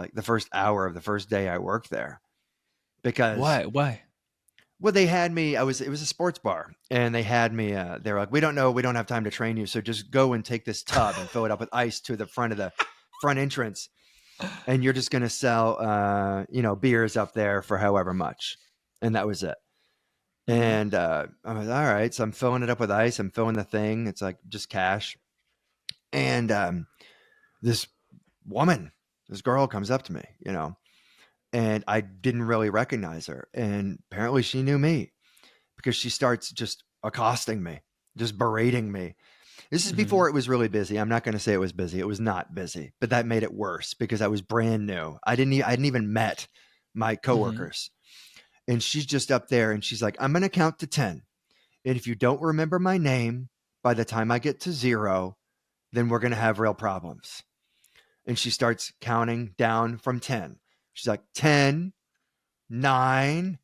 hour of the first day I worked there. Because why? Well, they had me. It was a sports bar, and they had me. They're like, we don't have time to train you, so just go and take this tub and fill it up with ice to the front entrance, and you're just gonna sell, beers up there for however much, and that was it. And I'm like, all right, so I'm filling it up with ice. I'm filling the thing. It's like just cash, and this girl comes up to me, and I didn't really recognize her. And apparently she knew me because she starts just accosting me, just berating me. This is before it was really busy. I'm not going to say it was busy. It was not busy, but that made it worse because I was brand new. I hadn't even met my coworkers. And she's just up there and she's like, I'm going to count to 10. And if you don't remember my name by the time I get to 0, then we're going to have real problems. And she starts counting down from 10. She's like 10, 9,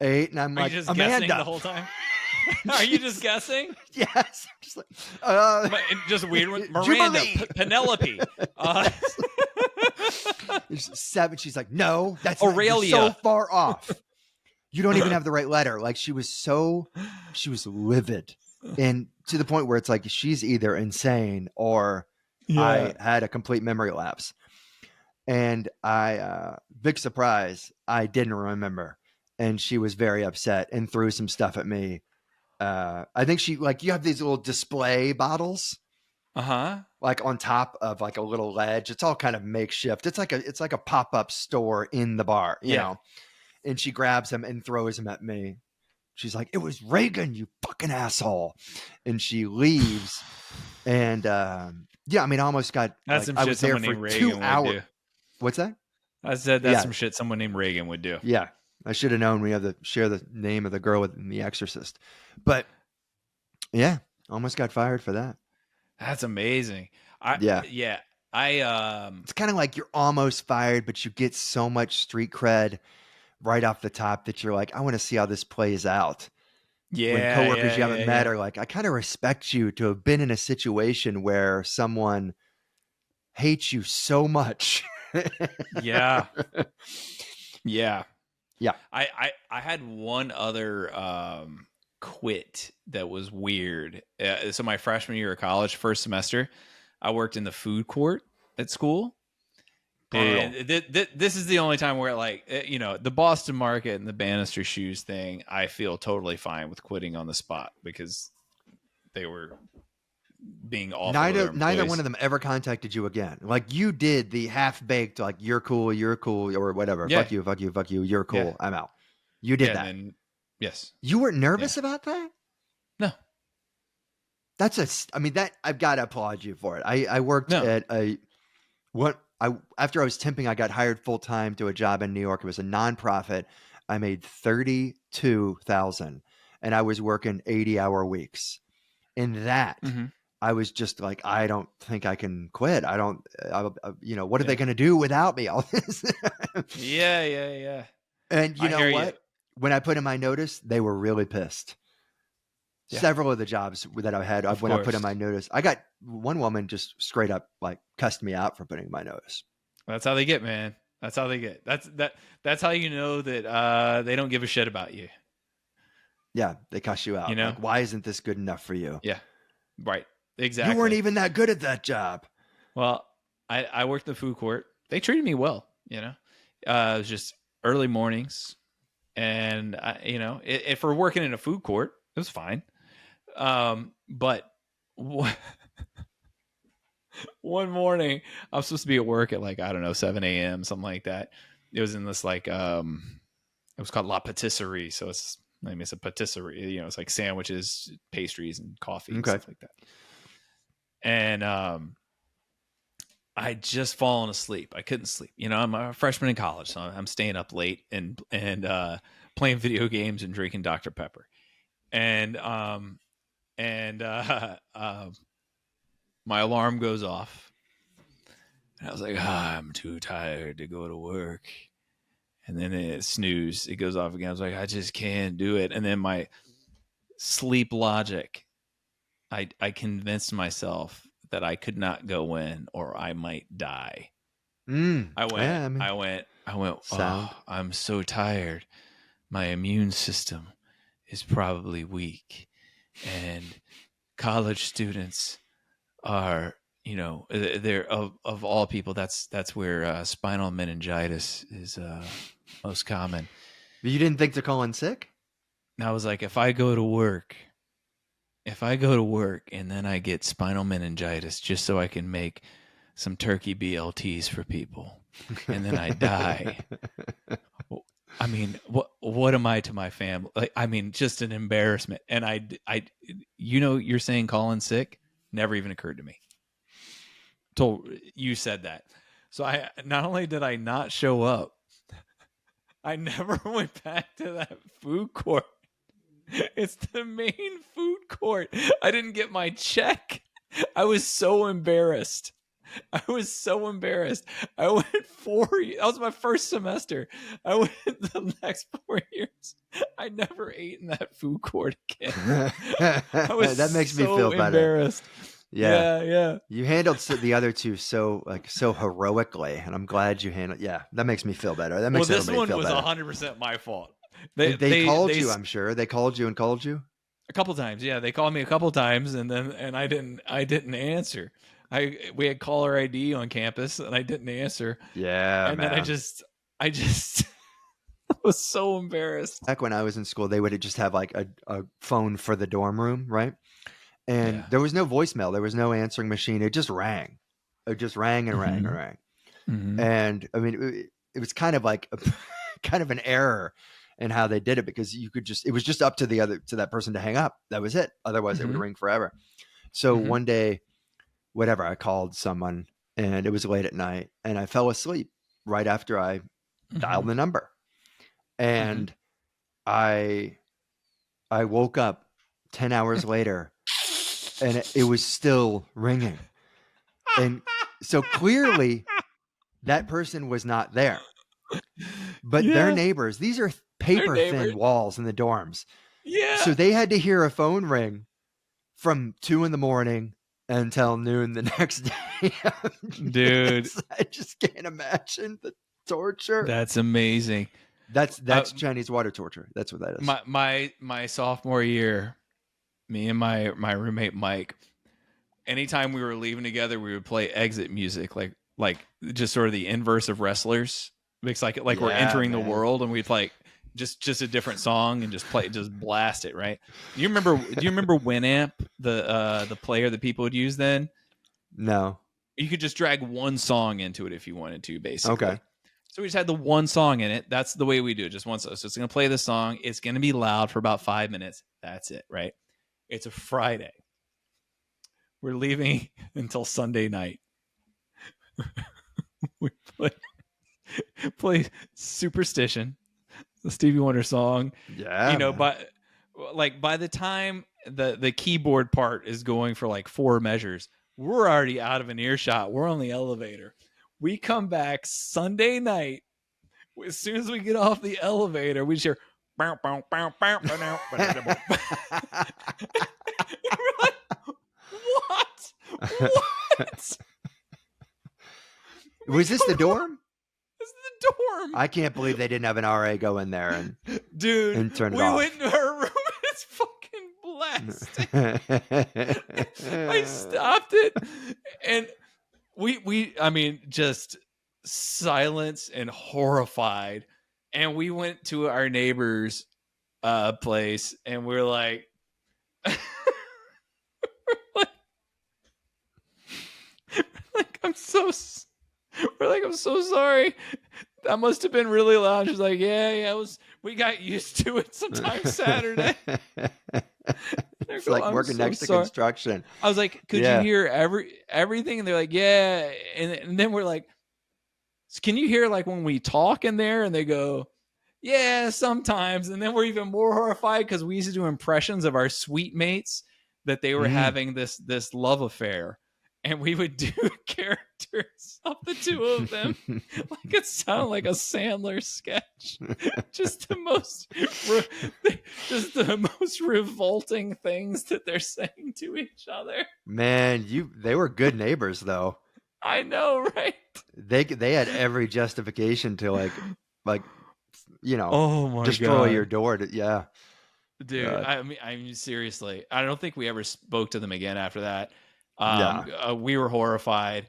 8, and I'm like, just Amanda, guessing the whole time. Are you just guessing? Yes. Just like, just weird one. Miranda, Penelope. 7. She's like, no, that's Aurelia. So far off. You don't even have the right letter. Like she was livid, and to the point where it's like she's either insane or I had a complete memory lapse. And big surprise, I didn't remember. And she was very upset and threw some stuff at me. I think she, like, you have these little display bottles. Like on top of like a little ledge. It's all kind of makeshift. It's like a pop-up store in the bar, you know. And she grabs them and throws them at me. She's like, it was Reagan, you fucking asshole. And she leaves. And I almost got, that's like, some I shit was there for 2 hours. Do. What's that? I said that's some shit someone named Reagan would do. Yeah. I should have known we had to share the name of the girl in The Exorcist. But yeah, almost got fired for that. That's amazing. It's kind of like you're almost fired, but you get so much street cred right off the top that you're like, I want to see how this plays out. When coworkers you haven't met are like, I kind of respect you to have been in a situation where someone hates you so much. Yeah. I had one other quit that was weird. So my freshman year of college, first semester, I worked in the food court at school. Brutal. And this is the only time where, like, the Boston Market and the Bannister shoes thing, I feel totally fine with quitting on the spot because they were being awful to their employees. Neither one of them ever contacted you again. Like you did the half-baked, like you're cool, or whatever. Yeah. Fuck you, you're cool, yeah. I'm out. You did that. Then, yes. You weren't nervous about that? No. I mean, that I've got to applaud you for it. I worked at after I was temping, I got hired full-time to a job in New York. It was a nonprofit. I made $32,000 and I was working 80-hour weeks. In that, I was just like, I don't think I can quit. What are they going to do without me? All this. Yeah. And you know what? When I put in my notice, they were really pissed. Yeah. Several of the jobs that I had, when I put in my notice, I got one woman just straight up like cussed me out for putting in my notice. That's how they get, man. That's how they get. That's how you know that they don't give a shit about you. Yeah, they cuss you out. You know, like, why isn't this good enough for you? Yeah, right. Exactly. You weren't even that good at that job. Well, I worked in the food court. They treated me well. You know, it was just early mornings, and if we're working in a food court, it was fine. But one morning, I was supposed to be at work at 7 a.m. something like that. It was in this it was called La Patisserie, so it's a patisserie. It's like sandwiches, pastries, and coffee and stuff like that. And I just fallen asleep. I couldn't sleep. I'm a freshman in college, so I'm staying up late and playing video games and drinking Dr. Pepper. And my alarm goes off, and I was like, I'm too tired to go to work. And then it snooze. It goes off again. I was like, I just can't do it. And then my sleep logic, I convinced myself that I could not go in or I might die. I went, I'm so tired. My immune system is probably weak. And college students are, they're of all people, that's where spinal meningitis is most common. But you didn't think to call in sick? And I was like, if I go to work and then I get spinal meningitis just so I can make some turkey BLTs for people and then I die. I mean, what am I to my family? Just an embarrassment. And you're saying calling sick never even occurred to me. Till you said that. So I not only did I not show up, I never went back to that food court. It's the main food court. I didn't get my check. I was so embarrassed. I went that was my first semester. I went the next 4 years. I never ate in that food court again. That makes me feel embarrassed. Better. Yeah. You handled the other two so heroically, and I'm glad you handled. Yeah, that makes me feel better. That makes this one feel was better. 100% my fault. They called you. I'm sure they called you and called you a couple times. Yeah, they called me a couple times, and I didn't answer. We had caller ID on campus, and I didn't answer. Yeah, and then I just was so embarrassed. Back when I was in school, they would just have like a phone for the dorm room, right? And there was no voicemail. There was no answering machine. It just rang. It just rang and rang and rang. Mm-hmm. And I mean, it was kind of like kind of an error in how they did it, because it was just up to that person to hang up. That was it. Otherwise it would ring forever. So one day, whatever, I called someone and it was late at night and I fell asleep right after I dialed the number. And I woke up 10 hours later and it was still ringing. And so clearly that person was not there, but their neighbors, these are paper thin walls in the dorms. Yeah. So they had to hear a phone ring from 2 a.m. until noon the next day. Dude, I just can't imagine the torture. That's amazing. That's Chinese water torture. That's what that is. My sophomore year, me and my roommate Mike, anytime we were leaving together, we would play exit music, like just sort of the inverse of Wrestlers. It's like we're entering the world, and we'd just a different song and just blast it, right? Do you remember Winamp, the player that people would use then? No. You could just drag one song into it if you wanted to, basically. Okay. So we just had the one song in it. That's the way we do it, just one song. So it's going to play the song. It's going to be loud for about 5 minutes. That's it, right? It's a Friday. We're leaving until Sunday night. We play Superstition, the Stevie Wonder song. Yeah. You know, by the time the keyboard part is going for like 4 measures, we're already out of an earshot. We're on the elevator. We come back Sunday night. As soon as we get off the elevator, we just hear bow, bow, bow, bow, bow, bow, bow. We're like, what? Was this the dorm? This is the dorm. I can't believe they didn't have an RA go in there and turn it off. We went into her room. It's fucking blasting. I stopped it, and I mean, just silence and horrified. And we went to our neighbor's place, and we're like, I'm so sorry. That must have been really loud. She's like, yeah, we got used to it sometimes Saturday. It's like working next to construction. I was like, could you hear everything? And they're like, yeah. And then we're like, can you hear like when we talk in there? And they go, yeah, sometimes. And then we're even more horrified because we used to do impressions of our suite mates that they were having this love affair. And we would do characters of the two of them. Like it sounded like a Sandler sketch. Just the most revolting things that they're saying to each other. Man, they were good neighbors though. I know, right? They had every justification to like oh destroy God. your door. Dude, I mean, seriously, I don't think we ever spoke to them again after that. We were horrified.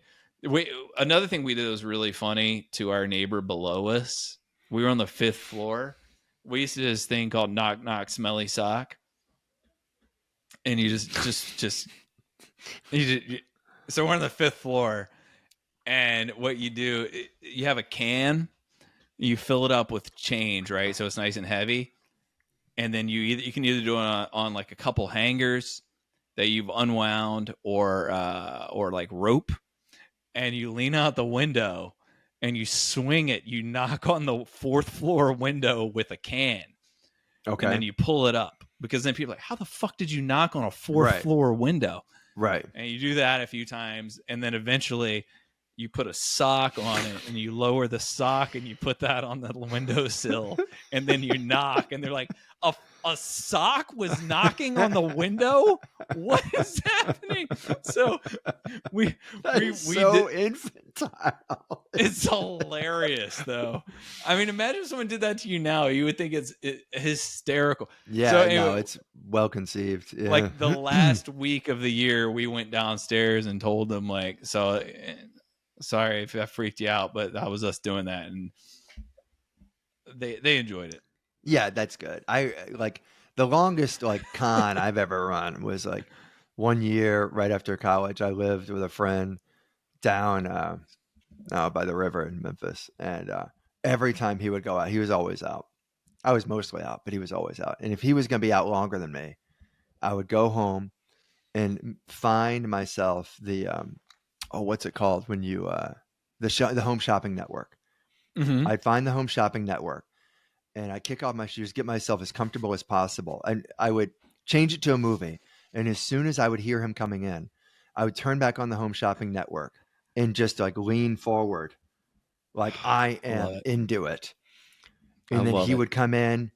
Another thing we did was really funny to our neighbor below us. We were on the 5th floor. We used to do this thing called knock knock smelly sock, and you so we're on the 5th floor, and what you do, you have a can, you fill it up with change, right? So it's nice and heavy, and then you can either do it on like a couple hangers that you've unwound or like rope, and you lean out the window and you swing it. You knock on the 4th floor window with a can. Okay. And then you pull it up, because then people are like, how the fuck did you knock on a 4th floor window? Right. And you do that a few times, and then eventually you put a sock on it, and you lower the sock and you put that on the windowsill, and then you knock, and they're like, a sock was knocking on the window? What is happening? So we so infantile. It's hilarious though. I mean, imagine if someone did that to you now. You would think it's hysterical. Yeah, so anyway, no, it's well conceived. Yeah. Like the last week of the year, we went downstairs and told them like, so sorry if I freaked you out, but that was us doing that, and they enjoyed it. Yeah, that's good. I like the longest like con I've ever run was like one year right after college. I lived with a friend down by the river in Memphis, and every time he would go out, he was always out. I was mostly out, but he was always out. And if he was going to be out longer than me, I would go home and find myself the what's it called when you the home shopping network. Mm-hmm. I'd find the home shopping network. And I kick off my shoes, get myself as comfortable as possible. And I would change it to a movie. And as soon as I would hear him coming in, I would turn back on the home shopping network and just like lean forward, like I am into it. And then he would come in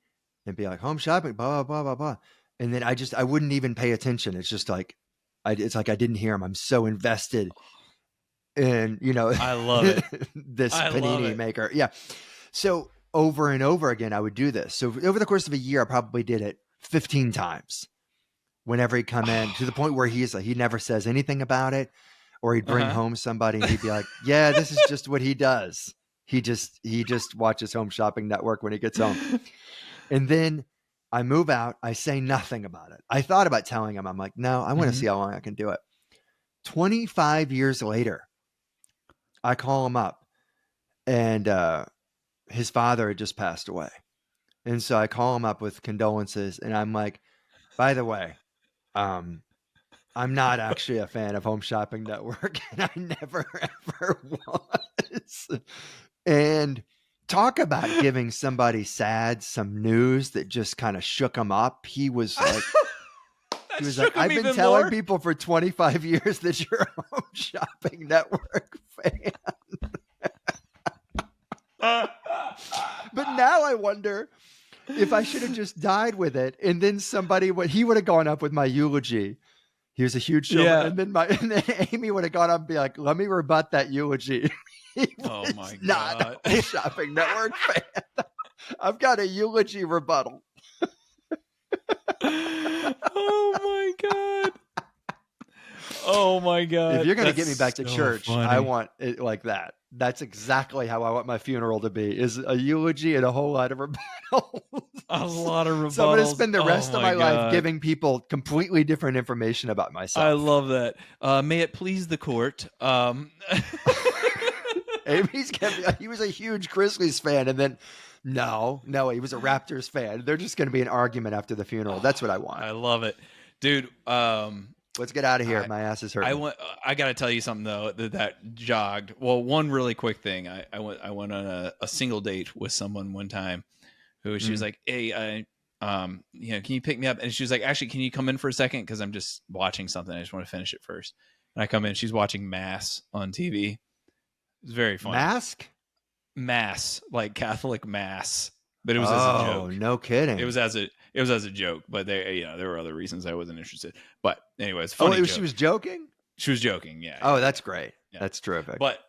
and be like, home shopping, blah, blah, blah, blah. And then I wouldn't even pay attention. It's just like, it's like I didn't hear him. I'm so invested in, I love it. this panini maker. Yeah. So over and over again, I would do this. So over the course of a year, I probably did it 15 times whenever he'd come in, to the point where he's like, he never says anything about it, or he'd bring home somebody and he'd be like, yeah, this is just what he does. He just watches Home Shopping Network when he gets home. And then I move out. I say nothing about it. I thought about telling him. I'm like, no, I want to see how long I can do it. 25 years later, I call him up, and his father had just passed away. And so I call him up with condolences, and I'm like, by the way, I'm not actually a fan of Home Shopping Network, and I never ever was. And talk about giving somebody sad some news that just kind of shook him up. He was like, I've been telling people for 25 years that you're a Home Shopping Network fan. But now I wonder if I should have just died with it, and then he would have gone up with my eulogy. He was a huge show, and then Amy would have gone up and be like, "Let me rebut that eulogy." Oh my God! Not a Shopping Network fan. I've got a eulogy rebuttal. Oh my God! Oh my God! If you're going to get me back to church, funny. I want it like that. That's exactly how I want my funeral to be: is a eulogy and a whole lot of rebuttals. A lot of rebuttals. So I'm going to spend the rest of my life giving people completely different information about myself. I love that. May it please the court. He was a huge Grizzlies fan, and then no, he was a Raptors fan. They're just going to be an argument after the funeral. That's what I want. I love it, dude. Let's get out of here. My ass is hurting. I got to tell you something though that jogged. Well, one really quick thing. I went on a single date with someone one time, who she was like, "Hey, can you pick me up?" And she was like, "Actually, can you come in for a second? Because I'm just watching something. I just want to finish it first." And I come in. She's watching Mass on TV. It's very funny. Mass, like Catholic Mass, but it was as a joke. No kidding. It was as a joke, but there were other reasons I wasn't interested. But anyway, it's funny. She was joking? She was joking, yeah. Oh, that's great. Yeah. That's terrific. But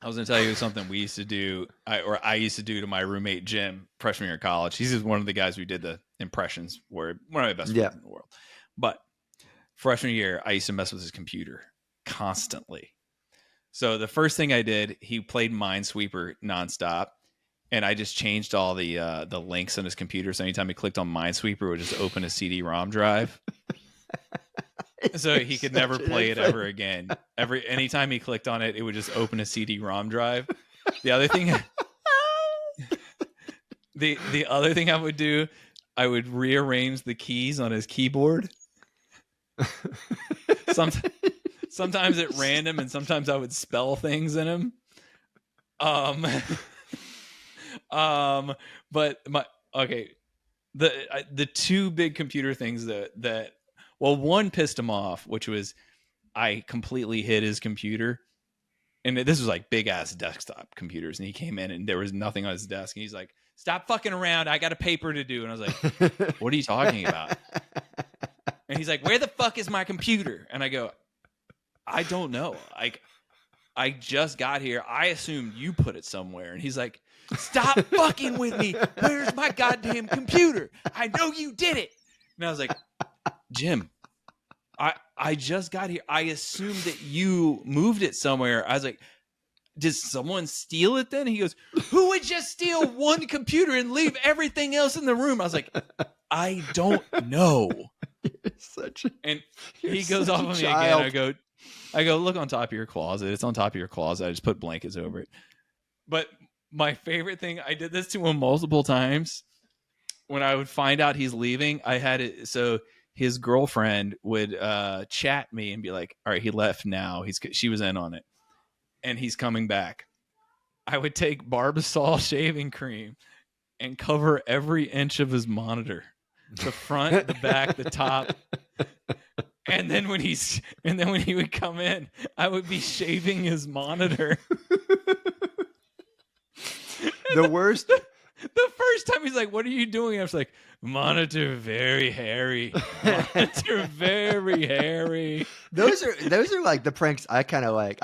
I was going to tell you something we used to do, I used to do to my roommate Jim, freshman year of college. He's just one of the guys we did the impressions were one of my best friends in the world. But freshman year, I used to mess with his computer constantly. So the first thing I did, he played Minesweeper nonstop, and I just changed all the links on his computer. So anytime he clicked on Minesweeper, it would just open a CD-ROM drive. So he could never play it ever again. Anytime he clicked on it, it would just open a CD-ROM drive. The other thing, the other thing I would do, I would rearrange the keys on his keyboard. Sometimes at random, and sometimes I would spell things in him. But the two big computer things that one pissed him off, which was I completely hid his computer, and this was like big ass desktop computers, and he came in and there was nothing on his desk, and he's like, "Stop fucking around! I got a paper to do." And I was like, "What are you talking about?" And he's like, "Where the fuck is my computer?" And I go, "I don't know. I just got here. I assumed you put it somewhere." And he's like, "Stop fucking with me. Where's my goddamn computer? I know you did it." And I was like, "Jim, I just got here. I assumed that you moved it somewhere." I was like, "Did someone steal it then?" He goes, "Who would just steal one computer and leave everything else in the room?" I was like, "I don't know." And he goes off on me again. I go, "Look on top of your closet. It's on top of your closet. I just put blankets over it." But my favorite thing, I did this to him multiple times. When I would find out he's leaving, I had it so his girlfriend would chat me and be like, "All right, he left now. She was in on it, and he's coming back." I would take Barbasol shaving cream and cover every inch of his monitor, the front, the back, the top. And then when he would come in, I would be shaving his monitor. The worst. The first time he's like, "What are you doing?" I was like, "Monitor very hairy. Monitor very hairy." Those are like the pranks I kind of like.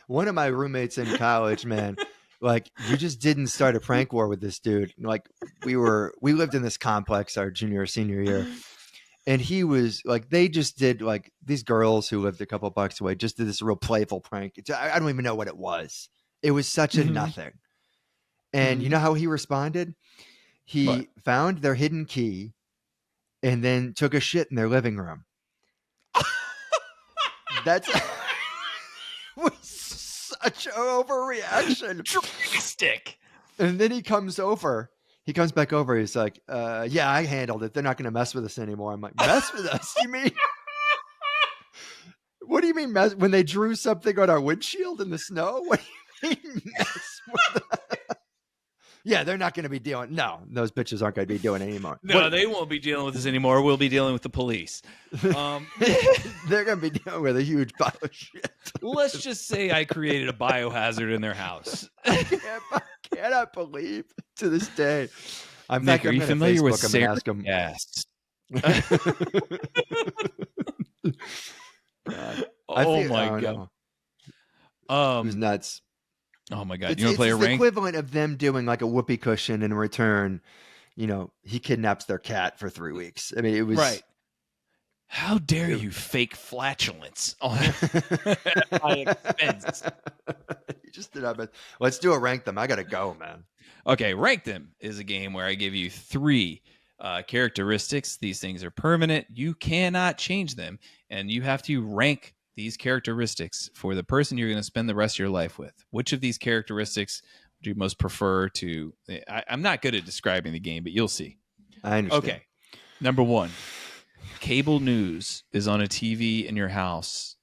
One of my roommates in college, man, like you just didn't start a prank war with this dude. Like we lived in this complex our junior or senior year. And he was like, they just did like these girls who lived a couple blocks away just did this real playful prank. I don't even know what it was. It was such a nothing. And you know how he responded? He found their hidden key and then took a shit in their living room. That's was such an overreaction. Drastic. And then he comes back over. He's like, yeah, I handled it. They're not going to mess with us anymore. I'm like, mess with us? You mean? What do you mean mess? When they drew something on our windshield in the snow? What do you mean mess with us? Yeah, they're not going to be dealing. No, those bitches aren't going to be doing it anymore. No, they won't be dealing with us anymore. We'll be dealing with the police. They're going to be dealing with a huge pile of shit. Let's just say I created a biohazard in their house. I cannot believe to this day. Nick, are you familiar with Sarah? Yes. Oh my god. It was nuts. Oh my god! You want to play a rank? It's the equivalent of them doing like a whoopee cushion in return. You know, he kidnaps their cat for 3 weeks. I mean, it was right. How dare you fake flatulence on my expense? You just did that. Let's do a rank them. I gotta go, man. Okay, rank them is a game where I give you 3 characteristics. These things are permanent. You cannot change them, and you have to rank these characteristics for the person you're going to spend the rest of your life with. Which of these characteristics would you most prefer to... I'm not good at describing the game, but you'll see. I understand. Okay. Number 1, cable news is on a TV in your house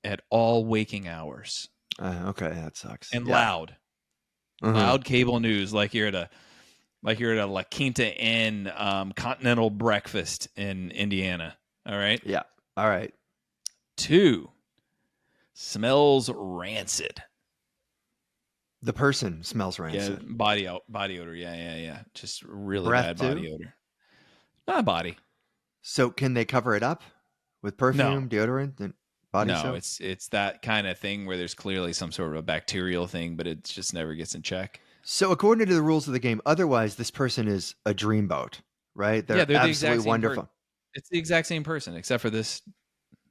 at all waking hours. Okay, that sucks. And loud. Loud cable news, like you're at a La Quinta Inn continental breakfast in Indiana. All right? Yeah. All right. 2, smells rancid. The person smells rancid. Yeah, body odor. Yeah. Just really Breath bad body odor. Not body. So can they cover it up with perfume, deodorant, and body soap? No, it's that kind of thing where there's clearly some sort of a bacterial thing, but it just never gets in check. So according to the rules of the game, otherwise this person is a dreamboat, right? They're absolutely wonderful. It's the exact same person, except for this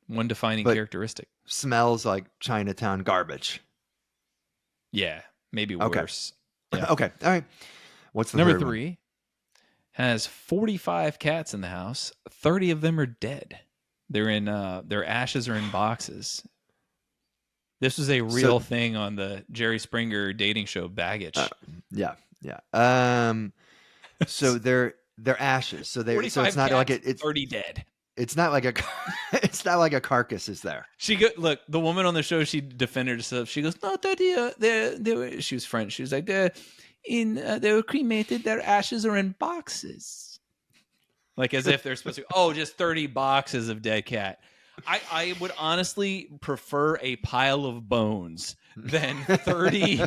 one defining characteristic. Smells like Chinatown garbage. Yeah, maybe worse. Okay. Yeah. Okay. All right. What's the Number third 3 one? Has 45 cats in the house. 30 of them are dead. They're in their ashes are in boxes. This was a real thing on the Jerry Springer dating show Baggage. Yeah. So they're ashes. So it's not like it's 30 dead. It's not like a carcass is there. Look, the woman on the show, she defended herself. She goes, no, 30, they were, she was French. She was like, they were cremated. Their ashes are in boxes. Like as if they're supposed to, just 30 boxes of dead cat. I would honestly prefer a pile of bones than 30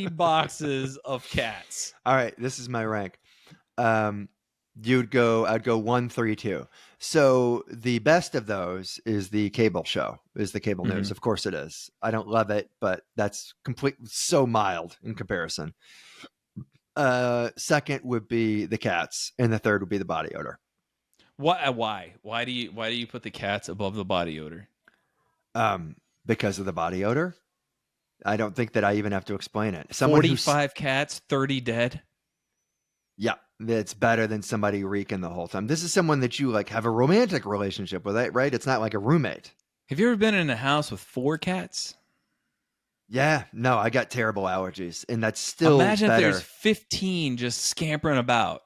boxes of cats. All right, this is my rank. I'd go 1, 3, 2. So the best of those is the cable show, is the cable news. Of course it is. I don't love it, but that's so mild in comparison. Second would be the cats, and the third would be the body odor. Why do you put the cats above the body odor? Because of the body odor. I don't think that I even have to explain it. 45 cats, 30 dead. Yeah, it's better than somebody reeking the whole time. This is someone that you like have a romantic relationship with, right? It's not like a roommate. Have you ever been in a house with 4 cats? Yeah, no, I got terrible allergies, and that's still imagine better. If there's 15 just scampering about.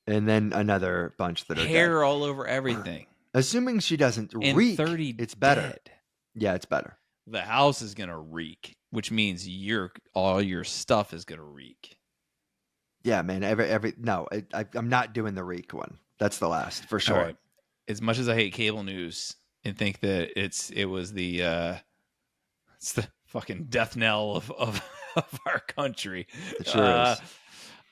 And then another bunch that are hair dead. all over everything. Assuming she doesn't and reek, 30 it's better. Dead. Yeah, it's better. The house is gonna reek, which means all your stuff is gonna reek. Yeah, man. I'm not doing the reek one. That's the last for sure. Right. As much as I hate cable news and think that it's the fucking death knell of our country. It sure is.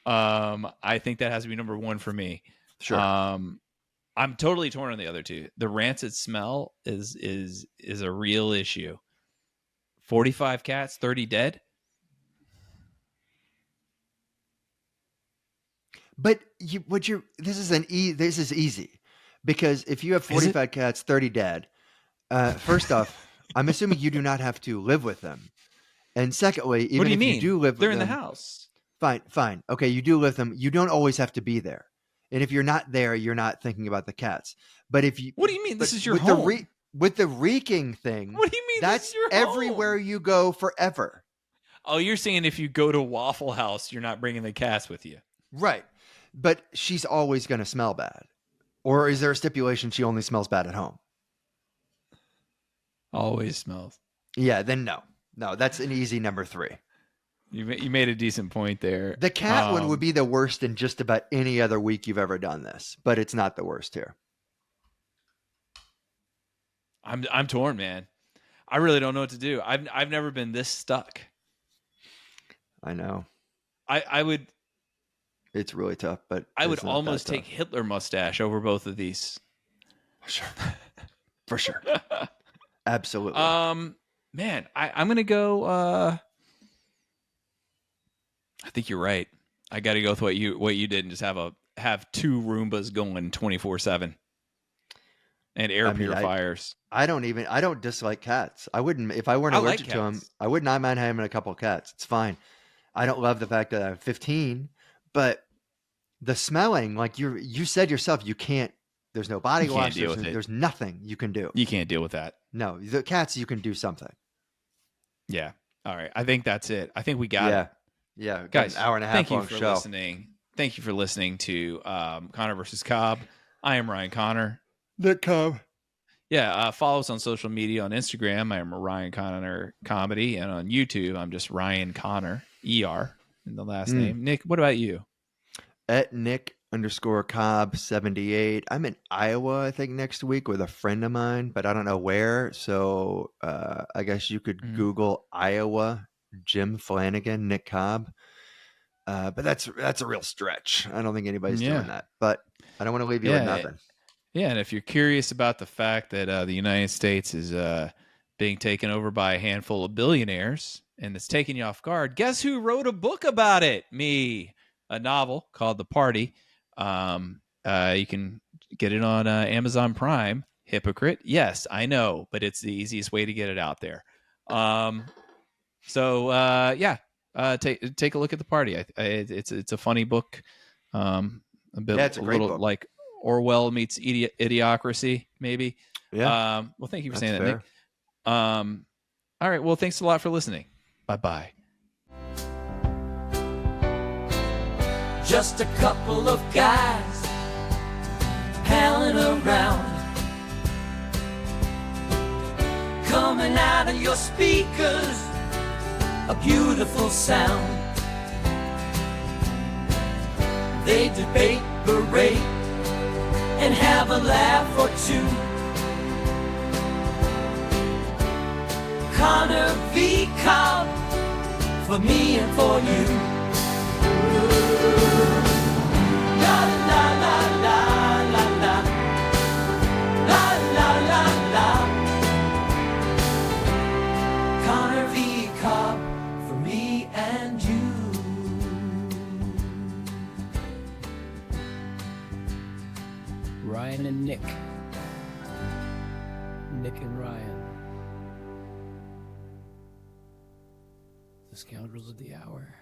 I think that has to be number 1 for me. Sure. I'm totally torn on the other 2. The rancid smell is a real issue. 45 cats, 30 dead. But this is easy, because if you have 45 cats, 30 dead, first off, I'm assuming you do not have to live with them. And secondly, even what do you if mean? you do live with them, they're in the house. Fine. Okay, you do live them. You don't always have to be there. And if you're not there, you're not thinking about the cats. But if you, What do you mean? but This is your with home. with the reeking thing, What do you mean? This is that's your everywhere home. you go forever. Oh, you're saying if you go to Waffle House, you're not bringing the cats with you. Right. But she's always going to smell bad. Or is there a stipulation she only smells bad at home? Always smells. Yeah, then no. No, that's an easy number 3. You made a decent point there. The cat one would be the worst in just about any other week you've ever done this, but it's not the worst here. I'm torn, man. I really don't know what to do. I've never been this stuck. I know. I would. It's really tough, but I would almost take Hitler mustache over both of these. Sure. For sure. Absolutely. Man, I'm gonna go. I think you're right. I got to go with what you did and just have 2 Roombas going 24/7 and air purifiers. I don't dislike cats. I wouldn't, if I weren't allergic to them, I would not mind having a couple of cats. It's fine. I don't love the fact that I'm 15, but the smelling, like you said yourself, you can't. There's no body wash. There's nothing you can do. You can't deal with that. No, the cats, you can do something. Yeah. All right. I think that's it. I think we got it. Yeah, guys, an hour and a half thank you long for show. listening. Thank you for listening to Connor versus Cobb. I am Ryan Connor. Nick Cobb. Yeah, follow us on social media. On Instagram, I am Ryan Connor Comedy, and on YouTube, I'm just Ryan Connor, ER, in the last name. Nick, what about you? At Nick_Cobb78. I'm in Iowa, I think, next week with a friend of mine, but I don't know where. So I guess you could Google Iowa Jim Flanagan, Nick Cobb. But that's a real stretch. I don't think anybody's doing that. But I don't want to leave you with nothing. Yeah, and if you're curious about the fact that the United States is being taken over by a handful of billionaires and it's taking you off guard, guess who wrote a book about it? Me. A novel called The Party. You can get it on Amazon Prime. Hypocrite. Yes, I know, but it's the easiest way to get it out there. Take a look at The Party. It's a funny book. It's a great book. Like Orwell meets Idiocracy, maybe. Yeah. Well, thank you for saying that, Nick. All right. Well, thanks a lot for listening. Bye-bye. Just a couple of guys palling around, coming out of your speakers, a beautiful sound. They debate, berate, and have a laugh or two. Connor v. Cobb, for me and for you. La la la la la la, la la la la. Connor v. Cobb, for me and you. Ryan and Nick. Nick and Ryan. The scoundrels of the hour.